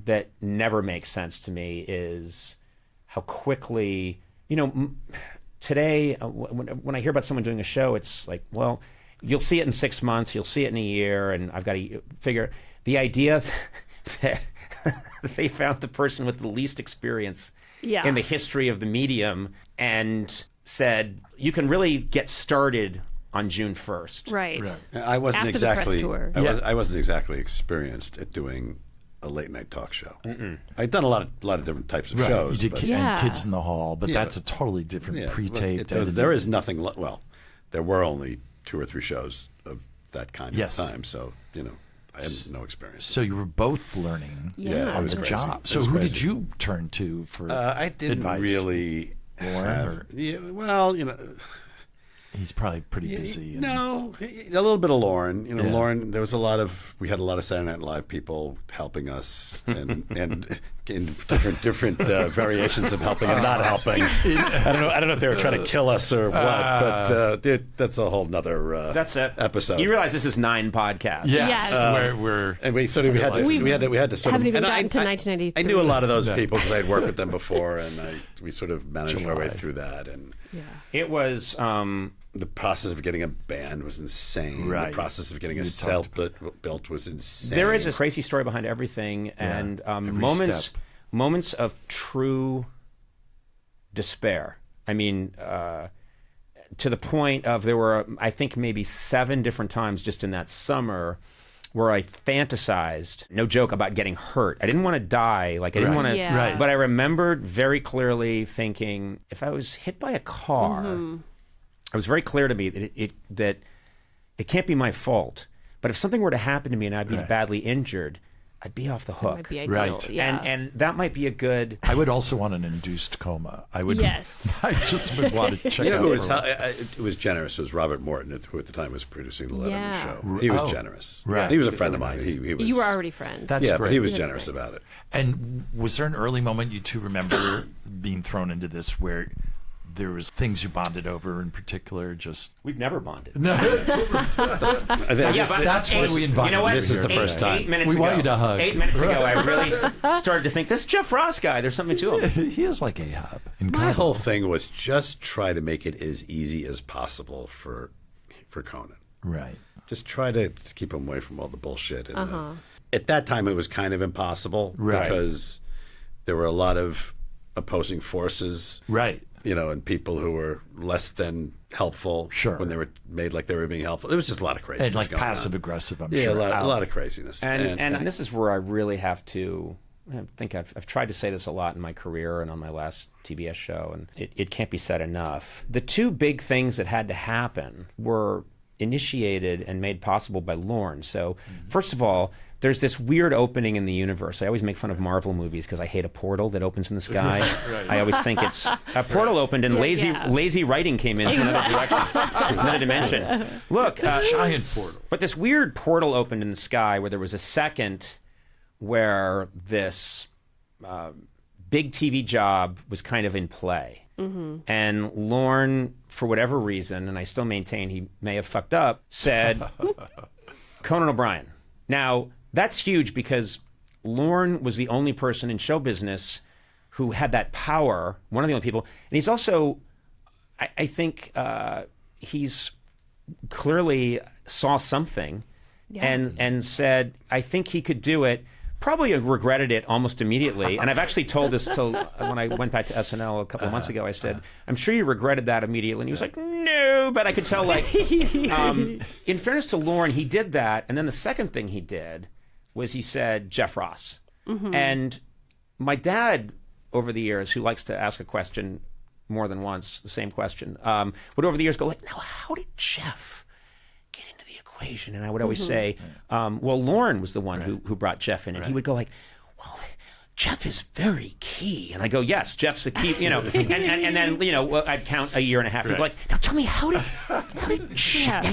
that never makes sense to me, is how quickly, today when I hear about someone doing a show, it's like, well, you'll see it in 6 months, you'll see it in a year, and I've got to figure the idea that they found the person with the least experience in the history of the medium and said, you can really get started on June 1st. Right. I wasn't After the press exactly. tour. I wasn't exactly experienced at doing a late night talk show. I'd done a lot of different types of shows. You did but, and Kids in the Hall, but that's a totally different yeah, pre-taped. there is nothing. Well, there were only 2 or 3 shows of that kind Yes. of time. So I had no experience. So you were both learning Yeah, on it was the crazy. job. It So was who crazy. did you turn to for I didn't advice? really Lauren, have. or- Yeah, well, He's probably pretty busy. and- No, a little bit of Lauren. Lauren. There was we had a lot of Saturday Night Live people helping us, and in different variations of helping and not helping. I don't know if they were trying to kill us or what, but that's a whole nother That's it. episode. You realize this is 9 podcasts. Yes. We're and we sort of we had to sort haven't of. even and gotten to 1993. I knew a lot of those people because I had worked with them before, and we sort of managed our way through that. And It was the process of getting a band was insane. Right. The process of getting a cell built was insane. there is a crazy story behind everything, and moments of true despair. I mean, to the point of there were, I think, maybe 7 different times just in that summer where I fantasized, no joke, about getting hurt. I didn't want to die. Like, I didn't want to. Yeah. Right. But I remembered very clearly thinking, if I was hit by a car, it was very clear to me that it can't be my fault. But if something were to happen to me and I'd be badly injured, I'd be off the hook. Might be ideal. Right. Yeah. And that might be a good. I would also want an induced coma. I would. Yes. I just would want to check out. who was for- it was generous. It was Robert Morton, who at the time was producing the Letterman Yeah. show. He was generous. right. He was a friend of mine. He was. You were already friends. That's yeah, great. but he was That's generous nice. about it. And was there an early moment you two remember being thrown into this where there was things you bonded over in particular? Just We've never bonded. no. Yeah, but That's why we invited you know what? This is the first time. 8 minutes We ago. want you to hug. 8 minutes ago, I really started to think, this Jeff Ross guy, there's something to him. He is like Ahab. In My Cabo. whole thing was just try to make it as easy as possible for Conan. Right. Just try to keep him away from all the bullshit. And at that time, it was kind of impossible Right. because there were a lot of opposing forces. Right. And people who were less than helpful Sure. when they were made like they were being helpful. There was just a lot of craziness And like going passive on. aggressive, I'm Yeah, sure. a lot of craziness. And this is where I really have to. I think I've tried to say this a lot in my career and on my last TBS show, and it can't be said enough. The 2 big things that had to happen were initiated and made possible by Lorne. So, first of all, there's this weird opening in the universe. I always make fun of Marvel movies because I hate a portal that opens in the sky. I always think it's a portal opened and lazy writing came in from another direction, another dimension. Look, Giant portal. but this weird portal opened in the sky where there was a second where this big TV job was kind of in play. And Lorne, for whatever reason, and I still maintain he may have fucked up, said, Conan O'Brien. Now, that's huge because Lorne was the only person in show business who had that power, one of the only people. And he's also, I think he's clearly saw something and said, I think he could do it. Probably regretted it almost immediately. And I've actually told this till when I went back to SNL a couple of months ago. I said, I'm sure you regretted that immediately. And he was like, no, but I could tell, like, in fairness to Lorne, he did that. And then the second thing he did was he said, Jeff Ross. And my dad, over the years, who likes to ask a question more than once, the same question. Would over the years go like, now how did Jeff get into the equation? And I would always say, well, Lauren was the one who brought Jeff in, and he would go like, well, Jeff is very key. And I go, yes, Jeff's the key, and then, I'd count a year and a half. He'd be like, now tell me, how did Jeff,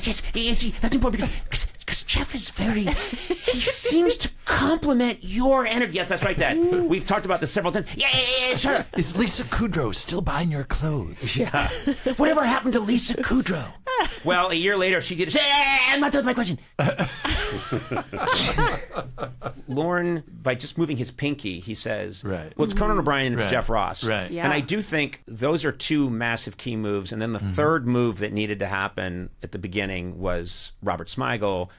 that's important because Jeff is he seems to complement your energy. Yes, that's right, Dad. We've talked about this several times. Yeah, shut up. Is Lisa Kudrow still buying your clothes? Yeah. Whatever happened to Lisa Kudrow? Well, a year later, she did. I'm not done with my question. Lauren, by just moving his pinky, he says, well, it's Conan O'Brien and it's Jeff Ross. Right. Yeah. And I do think those are two massive key moves. And then the third move that needed to happen at the beginning was Robert Smigel.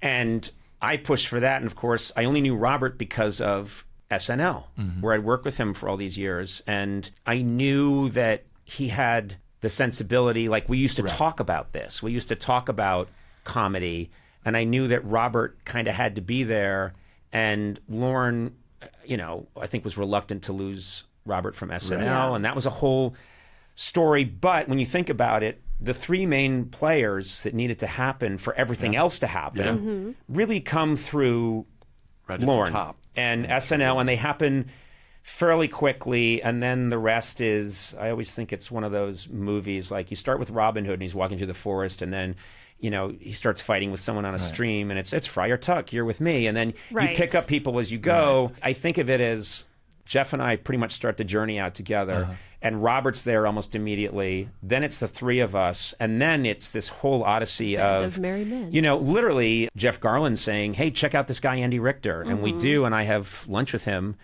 And I pushed for that. And of course, I only knew Robert because of SNL, where I'd worked with him for all these years. And I knew that he had the sensibility. Like, we used to talk about this. We used to talk about comedy. And I knew that Robert kind of had to be there. And Lauren, I think was reluctant to lose Robert from SNL. And that was a whole story. But when you think about it, the three main players that needed to happen for everything else to happen really come through Lauren and SNL, and they happen fairly quickly. And then the rest is, I always think it's one of those movies, like you start with Robin Hood and he's walking through the forest, and then he starts fighting with someone on a stream, and it's Friar Tuck, you're with me. And then you pick up people as you go. I think of it as Jeff and I pretty much start the journey out together, and Robert's there almost immediately. Then it's the three of us, and then it's this whole odyssey of merry men. Literally Jeff Garland saying, hey, check out this guy, Andy Richter. And we do, and I have lunch with him,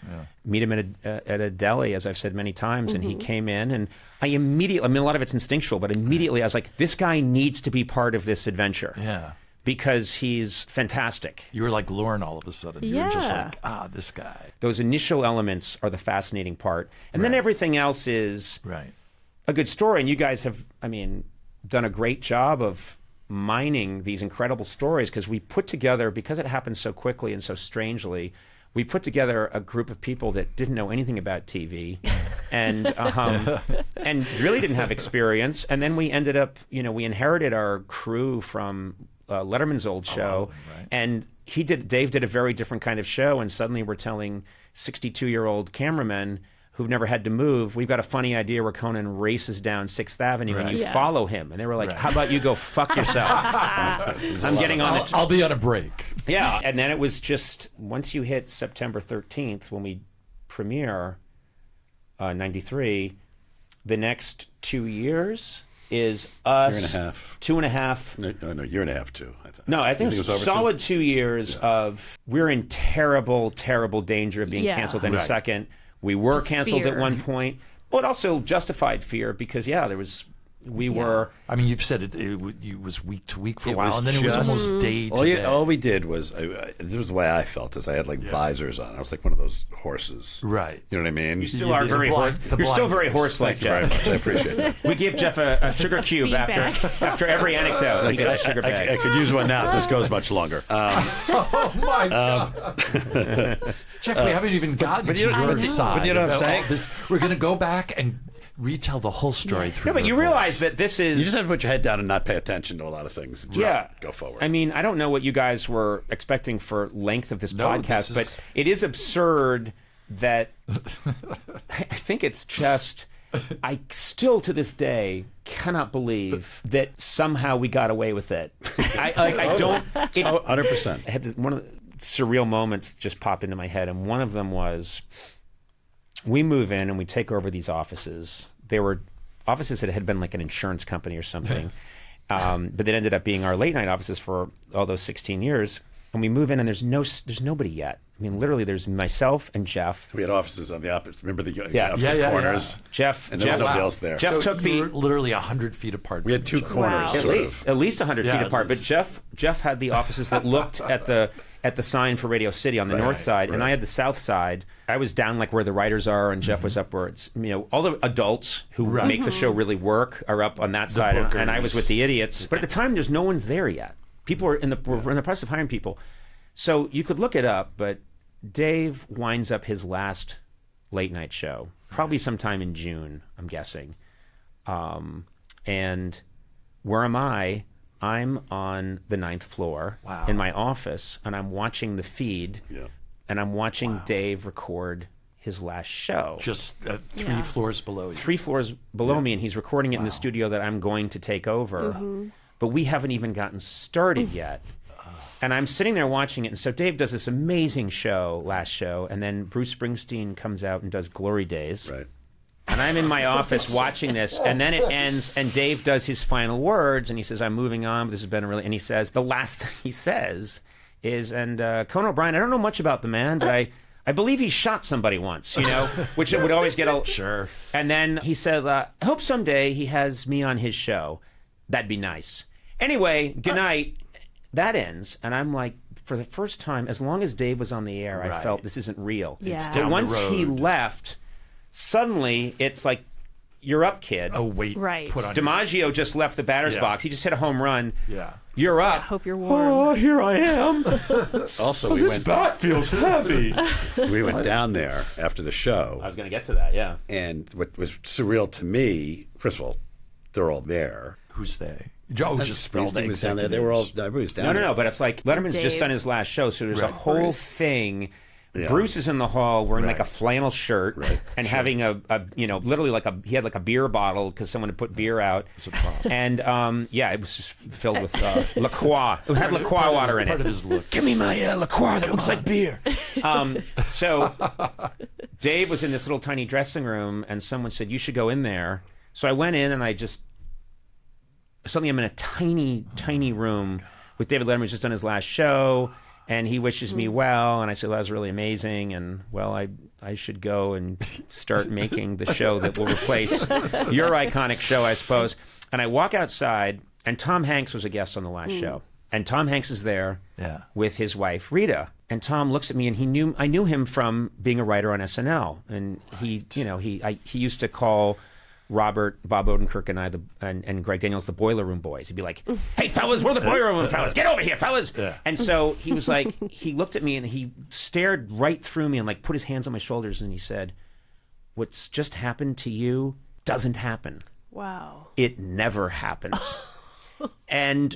meet him at a deli, as I've said many times, and he came in, and I immediately, a lot of it's instinctual, but immediately I was like, this guy needs to be part of this adventure. Yeah. Because he's fantastic. You were like Lauren all of a sudden. You were just like, this guy. Those initial elements are the fascinating part. And then everything else is a good story. And you guys have, done a great job of mining these incredible stories, because we put together, because it happened so quickly and so strangely, we put together a group of people that didn't know anything about TV and really didn't have experience. And then we ended up, we inherited our crew from Letterman's old show, and Dave did a very different kind of show, and suddenly we're telling 62-year-old cameramen who've never had to move, we've got a funny idea where Conan races down 6th Avenue and you follow him. And they were like, how about you go fuck yourself? I'm getting on the... I'll be on a break. Yeah. And then it was just, once you hit September 13th, when we premiere 93, the next 2 years is us... Year and a half. 2.5. No, year and a half, too. I think it was over solid 2 years of, we're in terrible, terrible danger of being canceled any second. We were canceled at one point, but also justified fear, because were. I mean, you've said it was week to week for a while, and then it was almost day to day. All we did was, this was the way I felt, is I had visors on. I was like one of those horses. Right. You know what I mean? You still are very You're still very horse-like, Jeff. Thank you very much. I apprate that. We give Jeff a sugar cube after every anecdote. He gets a sugar bag. I could use one now if this goes much longer. Oh my God. Jeff, we haven't even gotten to your side. But you know what I'm saying? We're going to go back and retell the whole story through. No, but you realize that this is... You just have to put your head down and not pay attention to a lot of things. Just go forward. I mean, I don't know what you guys were expecting for length of this podcast, but it is absurd that... I think it's just... I still, to this day, cannot believe that somehow we got away with it. I don't... 100%. I had one of the surreal moments just pop into my head, and one of them was... We move in and we take over these offices. They were offices that had been like an insurance company or something, but that ended up being our late night offices for all those 16 years. And we move in and there's nobody yet. I mean, literally, there's myself and Jeff. We had offices on the opposite. Remember the opposite corners? Yeah. Jeff, and there was nobody else there. Jeff took you were literally 100 feet apart. We had two corners, at least 100 feet apart. But Jeff had the offices that looked at the sign for Radio City on the north side, and I had the south side. I was down like where the writers are, and Jeff was upwards. All the adults who make the show really work are up on that side, and I was with the idiots. But at the time, there's no one's there yet. People we're in the process of hiring people. So you could look it up, but Dave winds up his last late night show probably sometime in June, I'm guessing. And where am I? I'm on the 9th floor in my office, and I'm watching the feed, and I'm watching Dave record his last show. Just 3 floors below you. 3 floors below me, and he's recording it in the studio that I'm going to take over. But we haven't even gotten started yet. And I'm sitting there watching it, and so Dave does this amazing last show, and then Bruce Springsteen comes out and does Glory Days. Right. And I'm in my office watching this, and then it ends, and Dave does his final words, and he says, I'm moving on, but this has been and he says, the last thing he says is, and Conan O'Brien, I don't know much about the man, but I believe he shot somebody once, which it would always get a... Sure. And then he said, I hope someday he has me on his show. That'd be nice. Anyway, good night. That ends, and I'm like, for the first time, as long as Dave was on the air, I felt this isn't real. Yeah. It's But down once the road. he left, suddenly it's like, you're up, kid. Oh, wait. Right. Put on DiMaggio just left the batter's Yeah. box. He just hit a home run. Yeah. You're up. I hope you're warm. Oh, here I am. Also, we bat feels heavy. went down there after the show. I was going to get to that, yeah. And what was surreal to me, first of all, they're all there. Who's they? Joe just all the Springsteen was down there. They were all, everybody was down there. No, but it's like Letterman's just Dave. done his last show, so there's a Right. whole Bruce. thing. Yeah. Bruce is in the hall wearing like a Right. flannel shirt and having a literally he had like a beer bottle because someone had put beer out. It's a prop. And it was just filled with La Croix. It had La Croix water in it. Part of his look. Give me my La Croix that looks like beer. So Dave was in this little tiny dressing room, and someone said, you should go in there. So I went in, and suddenly I'm in a tiny, tiny room with David Letterman, who's just done his last show, and he wishes me well, and I said, well, that was really amazing, and, well, I should go and start making the show that will replace your iconic show, I suppose. And I walk outside, and Tom Hanks was a guest on the last show. And Tom Hanks is there with his wife, Rita. And Tom looks at me, and I knew him from being a writer on SNL. And he used to call Robert, Bob Odenkirk, and I, and Greg Daniels, the Boiler Room Boys. He'd be like, hey, fellas, we're the Boiler Room fellas. Get over here, fellas. Yeah. And so he was like, he looked at me, and he stared right through me and like put his hands on my shoulders, and he said, what's just happened to you doesn't happen. Wow. It never happens. And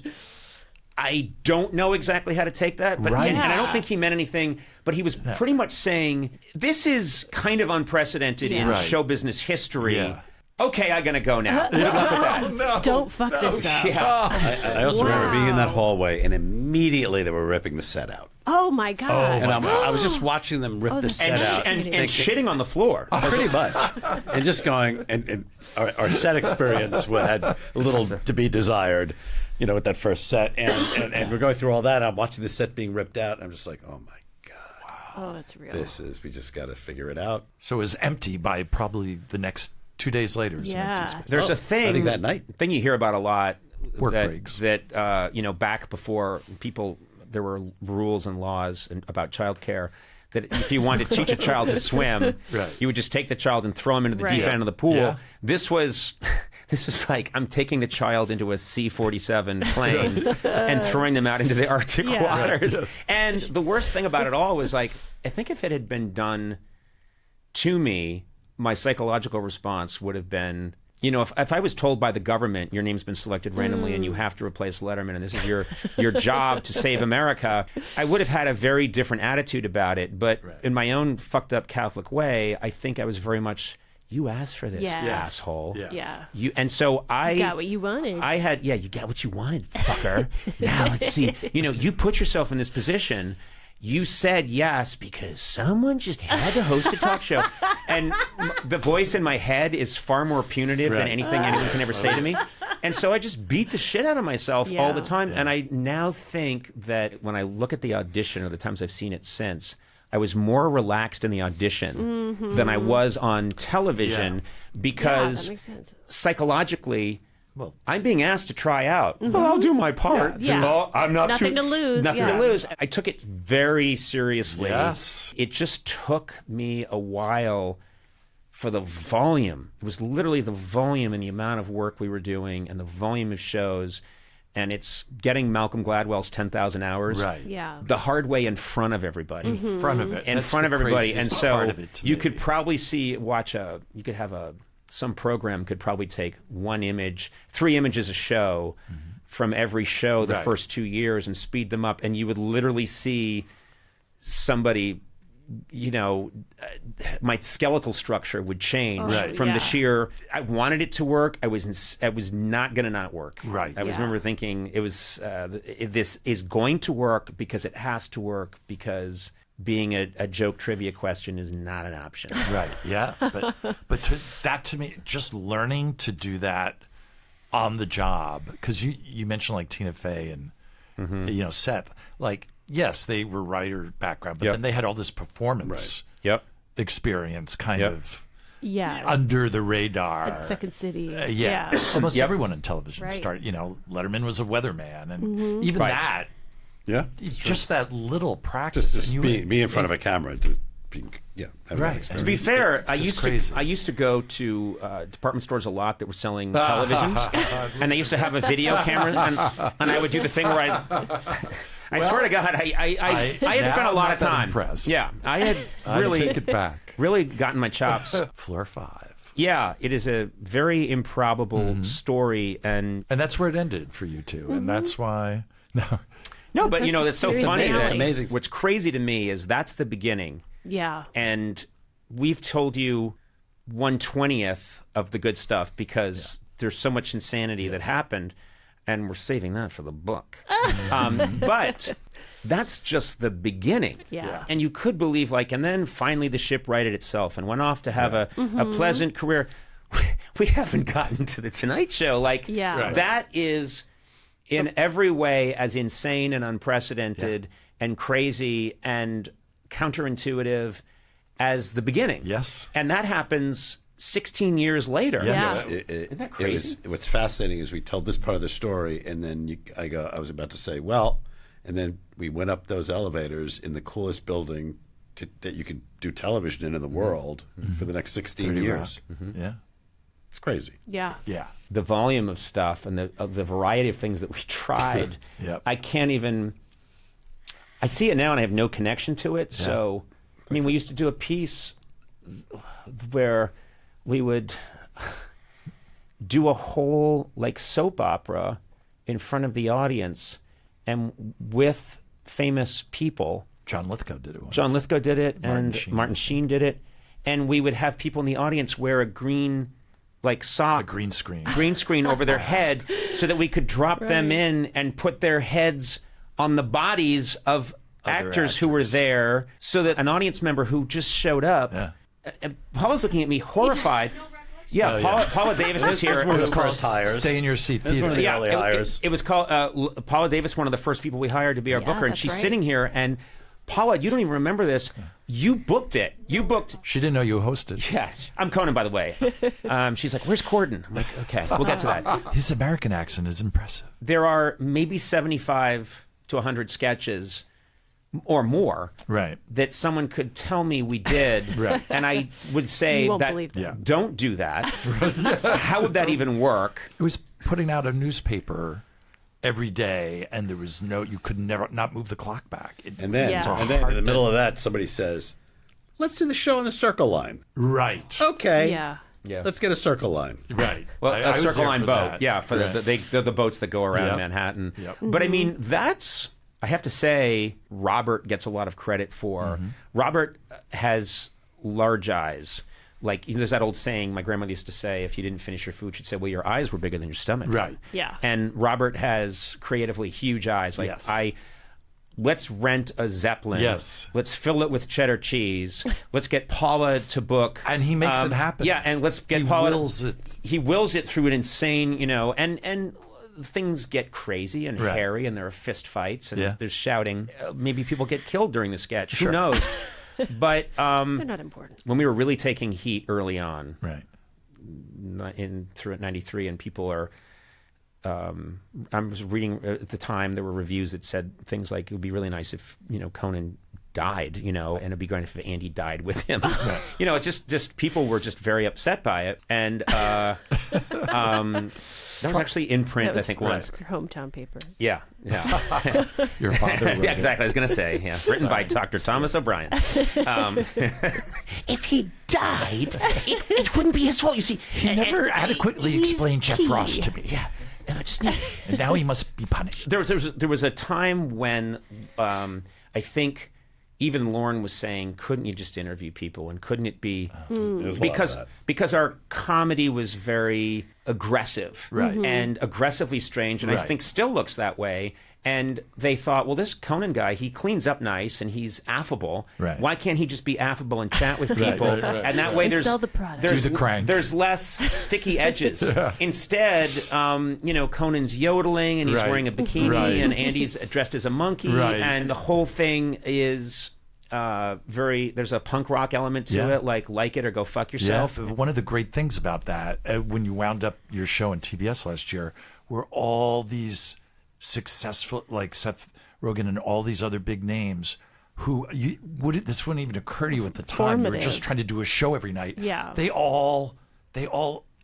I don't know exactly how to take that, but Right. and I don't think he meant anything, but he was pretty much saying, this is kind of unprecedented in Right. show business history. Yeah. Okay, I'm going to go now. Good luck with that. No. Don't fuck this up. Yeah. I also remember being in that Wow. hallway, and immediately they were ripping the set out. Oh my God. And I was just watching them rip the that's set out. And Thinking- shitting on the floor. Pretty much. And just going, and our set experience had a little to be desired, with that first set. And we're going through all that. I'm watching the set being ripped out. And I'm just like, oh my God. Oh, that's real. We just got to figure it out. So it was empty by probably the next 2 days later. It was an empty Yeah. space. There's a thing. I think that night. Thing you hear about a lot. Work that, breaks. That back before there were rules and laws about childcare. That if you wanted to teach a child to swim, Right. you would just take the child and throw him into the Right. deep end of the pool. Yeah. This was like I'm taking the child into a C-47 plane and throwing them out into the Arctic Yeah. waters. Right. Yes. And the worst thing about it all was like, I think if it had been done to me, my psychological response would have been, if I was told by the government, your name's been selected randomly and you have to replace Letterman and this is your job to save America, I would have had a very different attitude about it. But in my own fucked up Catholic way, I think I was very much, you asked for this, Yes. asshole. Yes. Yeah. And so I Got what you wanted. you got what you wanted, fucker. Now let's see. You put yourself in this position. You said yes because someone just had to host a talk show. And the voice in my head is far more punitive than anything anyone can ever say to me. And so I just beat the shit out of myself all the time. And I now think that when I look at the audition or the times I've seen it since, I was more relaxed in the audition than I was on television because that makes sense. psychologically, I'm being asked to try out. Well, I'll do my part. Yeah. Well, I'm not Nothing to lose. Nothing Yeah. to lose. I took it very seriously. Yes. It just took me a while for the volume. It was literally the volume and the amount of work we were doing and the volume of shows and it's getting Malcolm Gladwell's 10,000 Hours Right. Yeah. the hard way in front of everybody. In front of it. In That's front the of everybody. And craziest so part of it to you me. could probably some program could probably take 3 images a show from every show the Right. first 2 years and speed them up, and you would literally see somebody, my skeletal structure would change Right. from yeah. the sheer. I wanted it to work. I was not going to not work. Right. I was Yeah. remember thinking it was this is going to work because it has to work, because being a joke trivia question is not an option. Right. Yeah. But to me, just learning to do that on the job, because you mentioned like Tina Fey and Seth, like yes, they were writer background, but Yep. then they had all this performance Yep. experience, kind Yep. of Yeah. under the radar. At Second City. Yeah. Almost Yep. everyone in television Right. started. Letterman was a weatherman, and even Right. that, Yeah. just that little practice. Just and you be in front of a camera. Just have that Right. experience. To be fair, It's I just used to go to department stores a lot that were selling televisions, and they used to have a video camera, and I would do the thing where I swear to God, I had spent a lot of time. Impressed. Yeah, I had really take it back. really gotten my chops. Floor 5. Yeah, it is a very improbable story, and And that's where it ended for you two. And that's why no, but That's it's so series funny. finale. That, amazing. What's crazy to me is that's the beginning. Yeah. And we've told you 1/20th of the good stuff because there's so much insanity that happened, and we're saving that for the book. But that's just the beginning. Yeah. And you could believe, and then finally the ship righted itself and went off to have a pleasant career. We haven't gotten to the Tonight Show. Yeah. Right. That is in every way as insane and unprecedented and crazy and counterintuitive as the beginning. Yes. And that happens 16 years later. Yes. Yeah. Isn't that crazy? What's fascinating is we tell this part of the story, and then I was about to say, and then we went up those elevators in the coolest building that you could do television in the world for the next 16 years. Yeah. It's crazy. Yeah. Yeah. The volume of stuff and the variety of things that we tried. Yep. I can't even. I see it now and I have no connection to it. Yeah. So, I mean, we used to do a piece where we would do a whole soap opera in front of the audience and with famous people. John Lithgow did it once. John Lithgow did it, Martin and Sheen. Martin Sheen did it, and we would have people in the audience wear a green sock, A green screen. over their head, so that we could drop them Right. in and put their heads on the bodies of actors who were actors. there, so that an audience member who just showed up. Yeah. And Paula's looking at me horrified. Yeah, Paula Davis is here. One of It was the called first hires. Stay in your seat That's theater. one of the early hires. It was called Paula Davis, one of the first people we hired to be our Yeah, booker, and that's she's right. sitting here. And Paula, you don't even remember this. You booked it. You booked. She didn't know you hosted. Yeah, I'm Conan, by the way. She's like, "Where's Corden?" I'm like, "Okay, we'll get to that." His American accent is impressive. There are maybe 75 to 100 sketches or more Right. that someone could tell me we did, Right. and I would say You won't that believe them. Yeah. don't do that. How would that even work? It was putting out a newspaper every day, and there was you could never not move the clock back. And then, Yeah. and then in Hard the to- middle of that, somebody says, "Let's do the show on the Circle Line." Right. Okay. Yeah. Yeah. Let's get a Circle Line. Right. Well, I a was Circle there Line for boat, that. yeah, for Right. they're the boats that go around Yep. Manhattan. Yep. But I mean, I have to say, Robert gets a lot of credit for. Robert has large eyes. There's that old saying my grandmother used to say: if you didn't finish your food, she'd say, "Well, your eyes were bigger than your stomach." Right. Yeah. And Robert has creatively huge eyes. Yes. Let's rent a Zeppelin. Yes. Let's fill it with cheddar cheese. Let's get Paula to book. And he makes it happen. Yeah, and let's get He Paula. wills it. He wills it through an insane, and things get crazy and Right. hairy, and there are fist fights, and Yeah. there's shouting. Maybe people get killed during the sketch. Sure. Who knows? But They're not important. when we were really taking heat early on, Right. through at 93, and people are I was reading at the time, there were reviews that said things like, it would be really nice if Conan died, and it'd be great if Andy died with him. It just people were just very upset by it, and That was actually in print, That was I think, for once. your hometown paper. Yeah. Your father wrote Yeah, exactly. I was going to say, written by Dr. Thomas O'Brien. If he died, it wouldn't be his fault. You see, He never adequately explained Jeff Ross to me. Yeah. And now he must be punished. There was a time when I think even Lauren was saying, couldn't you just interview people, and couldn't it be because our comedy was very aggressive and aggressively strange, and I think still looks that way. And they thought, well, this Conan guy, he cleans up nice and he's affable. Right. Why can't he just be affable and chat with people? And that way, And sell the product. Do the crank. There's less sticky edges. Instead, Conan's yodeling and he's wearing a bikini, and Andy's dressed as a monkey, and the whole thing is there's a punk rock element to it, like it or go fuck yourself. Yeah. One of the great things about that, when you wound up your show on TBS last year, were all these successful, like Seth Rogen and all these other big names who this wouldn't even occur to you at the time. You were just trying to do a show every night. Yeah. They all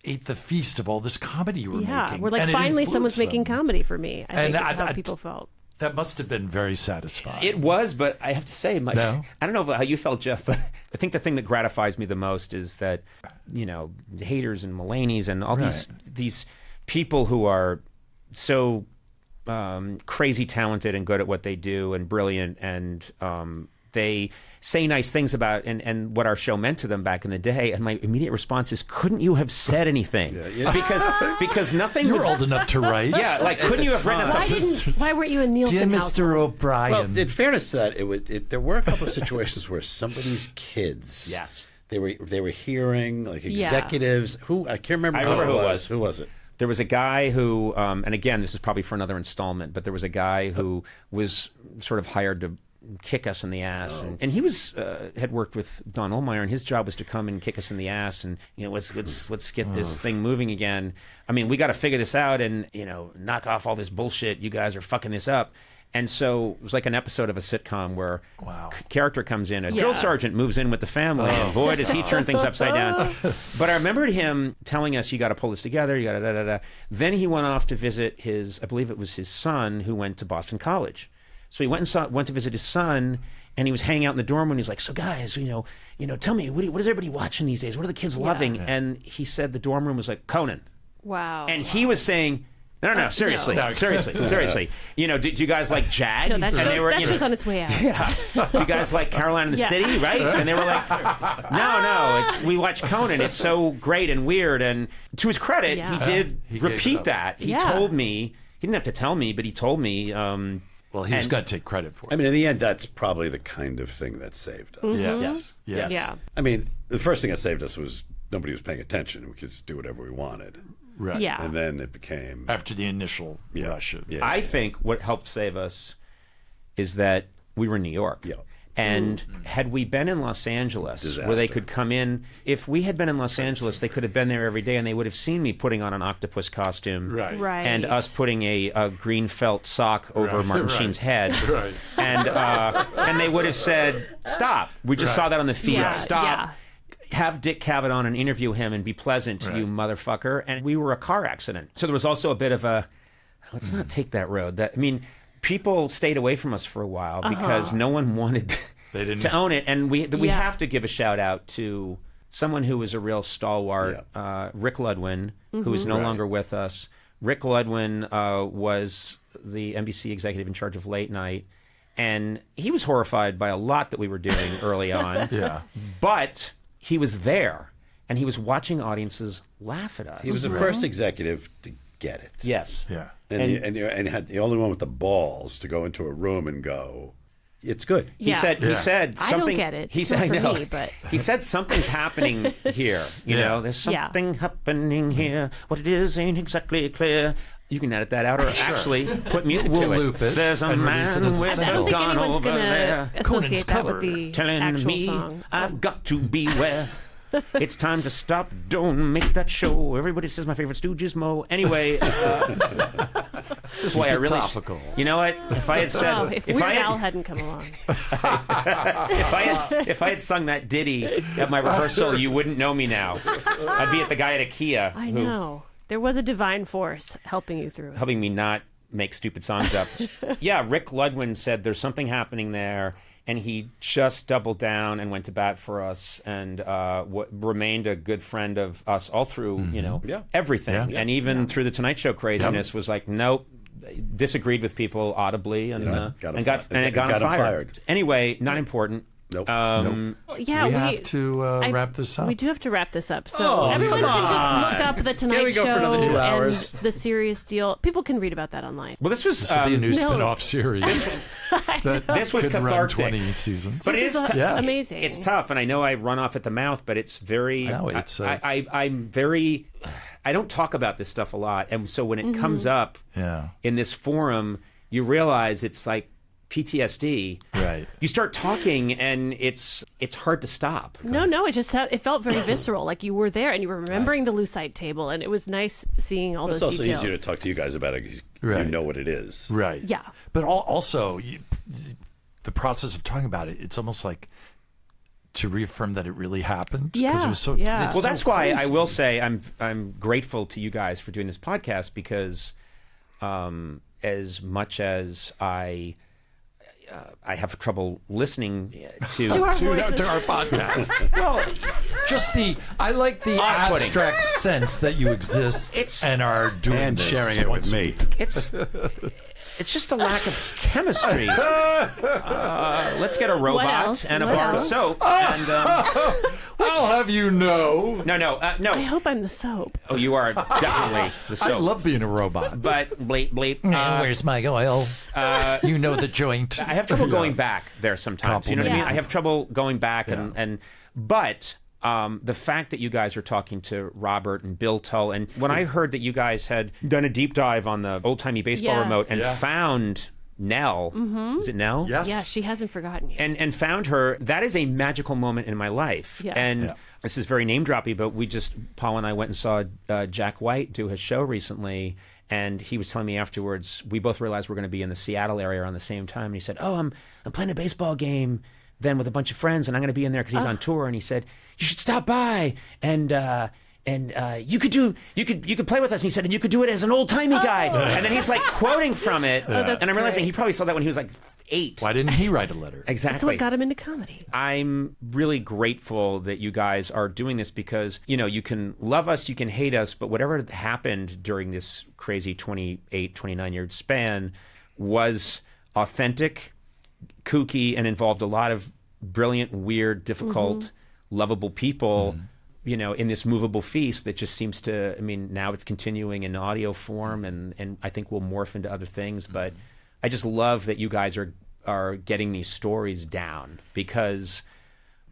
ate the feast of all this comedy you were making. Yeah, we're like, and it finally influenced someone's making them. comedy for me. I think And that's how people felt. That must have been very satisfying. It was, but I have to say, Mike, No? I don't know how you felt, Jeff, but I think the thing that gratifies me the most is that, haters and Mulaney's and all these people who are so crazy talented and good at what they do and brilliant, and they say nice things about and what our show meant to them back in the day, and my immediate response is, couldn't you have said anything? Because nothing was You're old enough to write. Yeah, like, couldn't you have written us Why weren't you in Dear Nielsen house? Mr. O'Brien. Well, in fairness to that, there were a couple of situations where somebody's kids, they were hearing, like, executives who I can't remember. I remember who it was. Who was it? There was a guy who, and again, this is probably for another installment, but there was a guy who was sort of hired to kick us in the ass, and he was had worked with Don Ohlmeyer, and his job was to come and kick us in the ass, and let's get this thing moving again. I mean, we got to figure this out, and knock off all this bullshit. You guys are fucking this up. And so it was like an episode of a sitcom where a character comes in, a drill sergeant moves in with the family, and boy, does he turn things upside down. But I remembered him telling us, you got to pull this together, you got to da-da-da. Then he went off to visit I believe it was his son, who went to Boston College. So he went to visit his son, and he was hanging out in the dorm, and he's like, so guys, tell me, what is everybody watching these days? What are the kids loving? And he said the dorm room was like, Conan. Wow. And he was saying, no, seriously. Seriously. Did you guys like Jag? No, that show's on its way out. Yeah. You guys like Caroline in the City, right? And they were like, no, we watch Conan. It's so great and weird. And to his credit, he did repeat that. He told me, he didn't have to tell me, but he told me. Well, he was going to take credit for it. I mean, in the end, that's probably the kind of thing that saved us. Mm-hmm. Yes. Yeah. I mean, the first thing that saved us was nobody was paying attention. We could just do whatever we wanted. Right. Yeah. And then it became... After the initial rush. I think what helped save us is that we were in New York. Yeah. And had we been in Los Angeles, where they could come in, if we had been in Los Angeles, they could have been there every day, and they would have seen me putting on an octopus costume, Right. and us putting a green felt sock over Martin Sheen's head, and they would have said, "Stop! We just saw that on the feed. Yeah, Stop." yeah. Have Dick Cavett on and interview him and be pleasant, you motherfucker. And we were a car accident, so there was also a bit of a let's not take that road. People stayed away from us for a while because no one wanted to own it. And we have to give a shout out to someone who was a real stalwart, Rick Ludwig, who is no longer with us. Rick Ludwig was the NBC executive in charge of Late Night, and he was horrified by a lot that we were doing early on. But he was there, and he was watching audiences laugh at us. He was the first executive to get it. Yes. Yeah. And had the only one with the balls to go into a room and go, it's good. He said something. I don't get it. He It's said, not I for know. me, but He said something's happening here. There's something happening here. What it is ain't exactly clear. You can edit that out, or actually put music to it. We'll loop it. There's a and man release it as a with single. I don't think gone anyone's over going there. to associate that cover. with the Telling actual me song. I've got to beware. It's time to stop. Don't make that show. Everybody says my favorite Stooge is Mo. Anyway, this is why I really. Topical. You know what? If I had said, Oh, if Weird Al hadn't come along, if I had sung that ditty at my rehearsal, you wouldn't know me now. I'd be at the guy at IKEA. I know there was a divine force helping you through it. Helping me not make stupid songs up. Yeah, Rick Ludwig said there's something happening there, and he just doubled down and went to bat for us, and remained a good friend of us all through, everything, and even through the Tonight Show craziness. Was like, nope, disagreed with people audibly, and got him fired. Anyway, not important. Nope. Yeah, we have to wrap this up. We do have to wrap this up. So everyone can just look up the Tonight Show for another 2 hours. and the Serious Deal. People can read about that online. Well, this was This will be a new spin-off series. This was could cathartic. Run 20 seasons. But This is amazing. It's tough, and I know I run off at the mouth, but it's very. No, it's. I'm very. I don't talk about this stuff a lot, and so when it comes up in this forum, you realize it's like PTSD. Right. You start talking, and it's hard to stop. No, it felt very visceral. Like you were there, and you were remembering the Lucite table, and it was nice seeing all those It's also details. easier to talk to you guys about it because you know what it is. Right. Yeah. But also, the process of talking about it, it's almost like to reaffirm that it really happened. Yeah, it was so, yeah. it's Well, so that's why crazy. I will say I'm grateful to you guys for doing this podcast, because as much as I have trouble listening to our voices. to our podcast. Well, just I like the Off-putting. abstract sense that you exist and are doing And this sharing it with once a me. week. It's just the lack of chemistry. Let's get a robot else? and a What bar of else? soap. And I'll have you know. no. I hope I'm the soap. Oh, you are definitely the soap. I love being a robot. But bleep bleep. Where's my oil? You know the joint. I have trouble going back there sometimes. You know what I mean? Yeah. I have trouble going back, but the fact that you guys are talking to Robert and Bill Tull, and when I heard that you guys had done a deep dive on the old-timey baseball Yeah. remote and found Nell, is it Nell? Yes. Yeah, she hasn't forgotten you. And found her, that is a magical moment in my life. Yeah. And this is very name-droppy, but Paul and I went and saw Jack White do his show recently, and he was telling me afterwards, we both realized we're going to be in the Seattle area around the same time, and he said, I'm playing a baseball game then with a bunch of friends, and I'm going to be in there because he's on tour, and he said, you should stop by, and you could play with us. And he said, and you could do it as an old-timey guy. And then he's like quoting from it, that's and I'm realizing great. he probably saw that when he was like 8. Why didn't he write a letter? Exactly. That's what got him into comedy. I'm really grateful that you guys are doing this, because, you can love us, you can hate us, but whatever happened during this crazy 28, 29-year span was authentic, kooky, and involved a lot of brilliant, weird, difficult, lovable people, in this movable feast that just seems to, now it's continuing in audio form, and I think will morph into other things, but I just love that you guys are getting these stories down, because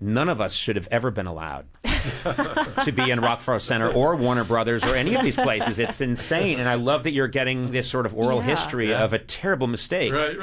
none of us should have ever been allowed to be in Rockefeller Center or Warner Brothers or any of these places. It's insane. And I love that you're getting this sort of oral history of a terrible mistake. Right.